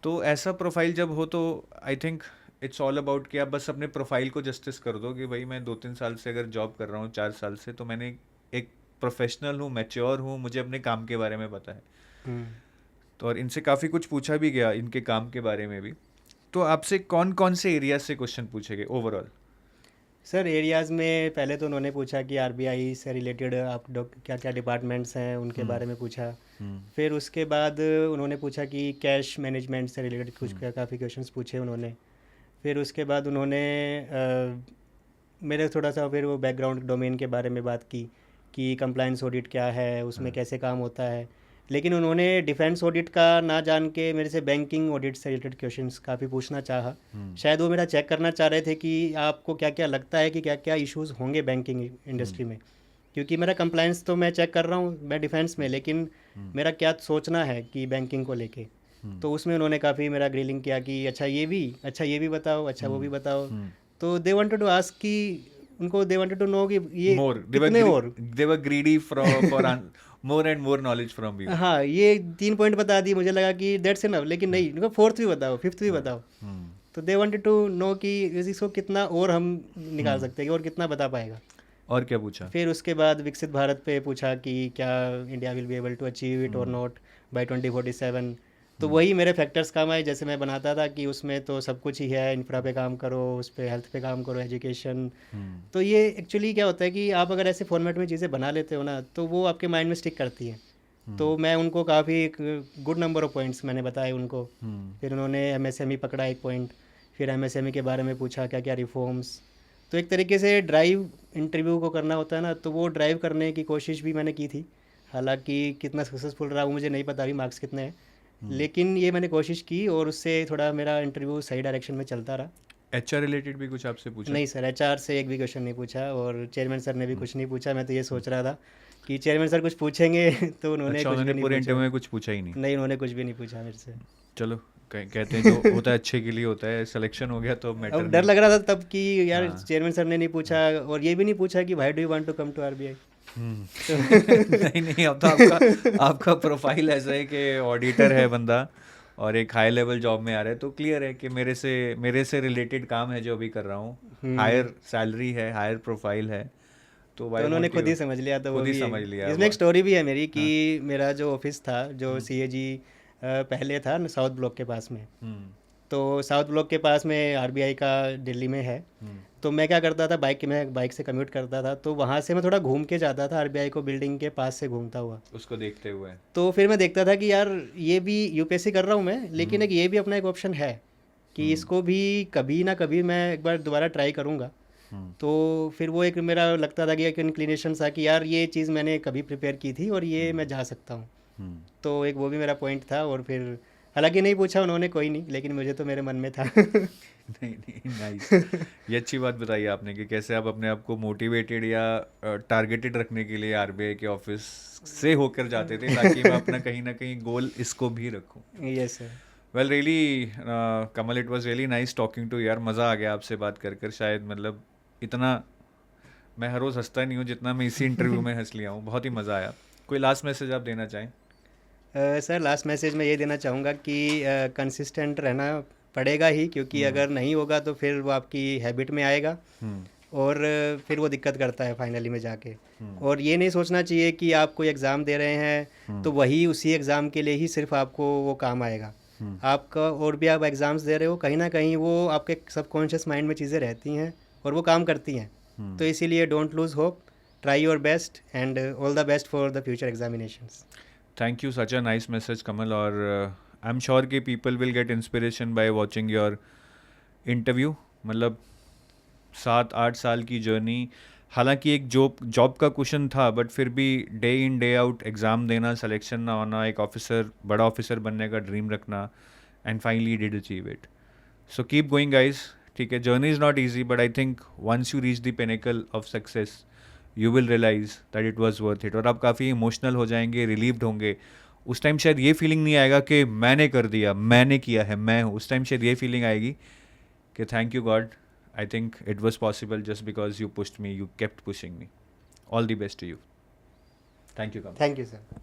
तो ऐसा प्रोफाइल जब हो तो I think it's all about कि आप बस अपने प्रोफाइल को जस्टिस कर दो कि भाई मैं 2-3 साल से अगर जॉब कर रहा हूँ, 4 साल से, तो मैंने एक प्रोफेशनल हूँ, मैच्योर हूँ, मुझे अपने काम के बारे में पता है। तो और इनसे काफ़ी कुछ पूछा भी गया इनके काम के बारे में भी। तो आपसे कौन कौन से एरिया से क्वेश्चन पूछे गए ओवरऑल? सर एरियाज़ में पहले तो उन्होंने पूछा कि आरबीआई से रिलेटेड आप क्या क्या डिपार्टमेंट्स हैं उनके बारे में पूछा। फिर उसके बाद उन्होंने पूछा कि कैश मैनेजमेंट से रिलेटेड कुछ काफ़ी क्वेश्चंस पूछे उन्होंने। फिर उसके बाद उन्होंने मेरे थोड़ा सा फिर वो बैकग्राउंड डोमेन के बारे में बात की कि कंप्लायंस ऑडिट क्या है, उसमें कैसे काम होता है। लेकिन उन्होंने डिफेंस ऑडिट का ना जान के मेरे से बैंकिंग ऑडिट से रिलेटेड क्वेश्चंस काफ़ी पूछना चाहा। शायद वो मेरा चेक करना चाह रहे थे कि आपको क्या क्या लगता है कि क्या क्या इश्यूज़ होंगे बैंकिंग इंडस्ट्री में, क्योंकि मेरा कंप्लायंस तो मैं चेक कर रहा हूँ मैं डिफेंस में, लेकिन मेरा क्या सोचना है कि बैंकिंग को लेके। तो उसमें उन्होंने काफ़ी मेरा ग्रिलिंग किया कि अच्छा ये भी बताओ, अच्छा वो भी बताओ। तो दे वांटेड टू आस्क कि उनको दे वांटेड टू नो कि ये कितने और they were greedy for more and more knowledge from you. हाँ, ये 3 पॉइंट बता दिए, मुझे लगा कि दैट्स इनफ, लेकिन नहीं, उनको फोर्थ भी बताओ, फिफ्थ भी बताओ। तो दे वांटेड टू नो कि इसको कितना और हम निकाल सकते हैं और कितना बता पाएगा। और क्या पूछा? फिर उसके बाद विकसित भारत पे पूछा कि क्या India will be able to achieve it और नॉट बाय 2047। तो वही मेरे फैक्टर्स काम आए, जैसे मैं बनाता था कि उसमें तो सब कुछ ही है, इंफ्रा पे काम करो, उस पर हेल्थ पे काम करो, एजुकेशन। तो ये एक्चुअली क्या होता है कि आप अगर ऐसे फॉर्मेट में चीज़ें बना लेते हो ना तो वो आपके माइंड में स्टिक करती हैं। तो मैं उनको काफ़ी गुड नंबर ऑफ पॉइंट्स मैंने बताए उनको। फिर उन्होंने एमएसएमई पकड़ा एक पॉइंट, फिर एमएसएमई के बारे में पूछा क्या क्या रिफॉर्म्स। तो एक तरीके से ड्राइव इंटरव्यू को करना होता है ना, तो वो ड्राइव करने की कोशिश भी मैंने की थी। हालांकि कितना सक्सेसफुल रहा वो मुझे नहीं पता, अभी मार्क्स कितने हैं, लेकिन ये मैंने कोशिश की और उससे थोड़ा मेरा इंटरव्यू सही डायरेक्शन में चलता रहा। एचआर रिलेटेड भी कुछ आपसे पूछा? नहीं सर, एचआर से एक भी क्वेश्चन नहीं पूछा और चेयरमैन सर ने भी कुछ नहीं पूछा। मैं तो ये सोच रहा था कि चेयरमैन सर कुछ पूछेंगे तो उन्होंने अच्छा, कुछ भी उन्होंने नहीं पूरे पूछा। इंटरव्यू में कुछ पूछा ही नहीं? नहीं, उन्होंने कुछ भी नहीं पूछा मेरे से। चलो कहते हैं जो होता है अच्छे के लिए होता है, सिलेक्शन हो गया तो मैटर अब डर लग रहा था तब कि यार चेयरमैन सर ने नहीं पूछा और ये भी नहीं पूछा कि why do you want to come to RBI. नहीं अब तो आपका प्रोफाइल ऐसा है कि ऑडिटर है बंदा और एक हाई लेवल जॉब में आ रहा है, तो क्लियर है कि मेरे से रिलेटेड काम है जो अभी कर रहा हूँ, हायर सैलरी है, हायर प्रोफाइल है, तो उन्होंने खुद ही समझ लिया। तो खुद वो ही भी समझ लिया। इसमें एक स्टोरी भी है मेरी कि मेरा जो ऑफिस था, जो सीएजी पहले था साउथ ब्लॉक के पास में, तो साउथ ब्लॉक के पास में आरबीआई का दिल्ली में है। तो मैं क्या करता था, मैं बाइक से कम्यूट करता था, तो वहाँ से मैं थोड़ा घूम के जाता था आरबीआई को, बिल्डिंग के पास से घूमता हुआ उसको देखते हुए। तो फिर मैं देखता था कि यार ये भी यूपीएससी कर रहा हूँ मैं, लेकिन एक ये भी अपना एक ऑप्शन है कि इसको भी कभी ना कभी मैं एक बार दोबारा ट्राई करूँगा। तो फिर वो एक मेरा लगता था कि एक इंक्लिनेशन था कि यार ये चीज़ मैंने कभी प्रिपेयर की थी और ये मैं जा सकता हूँ। तो एक वो भी मेरा पॉइंट था। और फिर हालांकि नहीं पूछा उन्होंने, कोई नहीं, लेकिन मुझे तो मेरे मन में था। नहीं नहीं, नाइस। ये अच्छी बात बताई आपने कि कैसे आप अपने आप को मोटिवेटेड या टारगेटेड रखने के लिए आरबीआई के ऑफिस से होकर जाते थे, ताकि मैं अपना कहीं ना कहीं गोल इसको भी रखूं। Yes sir. Well really Kamal, it was really nice talking to, यार मज़ा आ गया आपसे बात कर शायद मतलब इतना मैं हर रोज़ हंसता नहीं हूँ जितना मैं इसी इंटरव्यू में हंस लिया हूँ। बहुत ही मज़ा आया। कोई लास्ट मैसेज आप देना चाहें? सर लास्ट मैसेज मैं ये देना चाहूँगा कि कंसिस्टेंट रहना पड़ेगा ही, क्योंकि अगर नहीं होगा तो फिर वो आपकी हैबिट में आएगा और फिर वो दिक्कत करता है फाइनली में जाके। और ये नहीं सोचना चाहिए कि आप कोई एग्ज़ाम दे रहे हैं तो वही उसी एग्ज़ाम के लिए ही सिर्फ आपको वो काम आएगा। आपका और भी आप एग्ज़ाम्स दे रहे हो, कहीं ना कहीं वो आपके सबकॉन्शियस माइंड में चीज़ें रहती हैं और वो काम करती हैं। तो इसीलिए don't lose hope, try your best and all the best for the future examinations. Thank you, such a nice message Kamal. और आई एम श्योर कि people will get inspiration by watching your interview. मतलब 7-8 साल की journey, हालांकि एक job का question था, but फिर भी day in day out exam देना, सिलेक्शन ना होना, एक ऑफिसर, बड़ा ऑफिसर बनने का ड्रीम रखना, and finally did achieve it. So keep going guys. ठीक है, journey is not easy, but I think once you reach the pinnacle of success you will realise that it was worth it. और आप काफ़ी emotional हो जाएंगे, relieved होंगे। उस time शायद ये फीलिंग नहीं आएगा कि मैंने कर दिया, मैंने किया है, मैं हूँ। उस टाइम शायद ये फीलिंग आएगी कि thank you God, I think it was possible just because you pushed me, you kept pushing me. All the best to you. Thank you, Kamal. Thank you sir.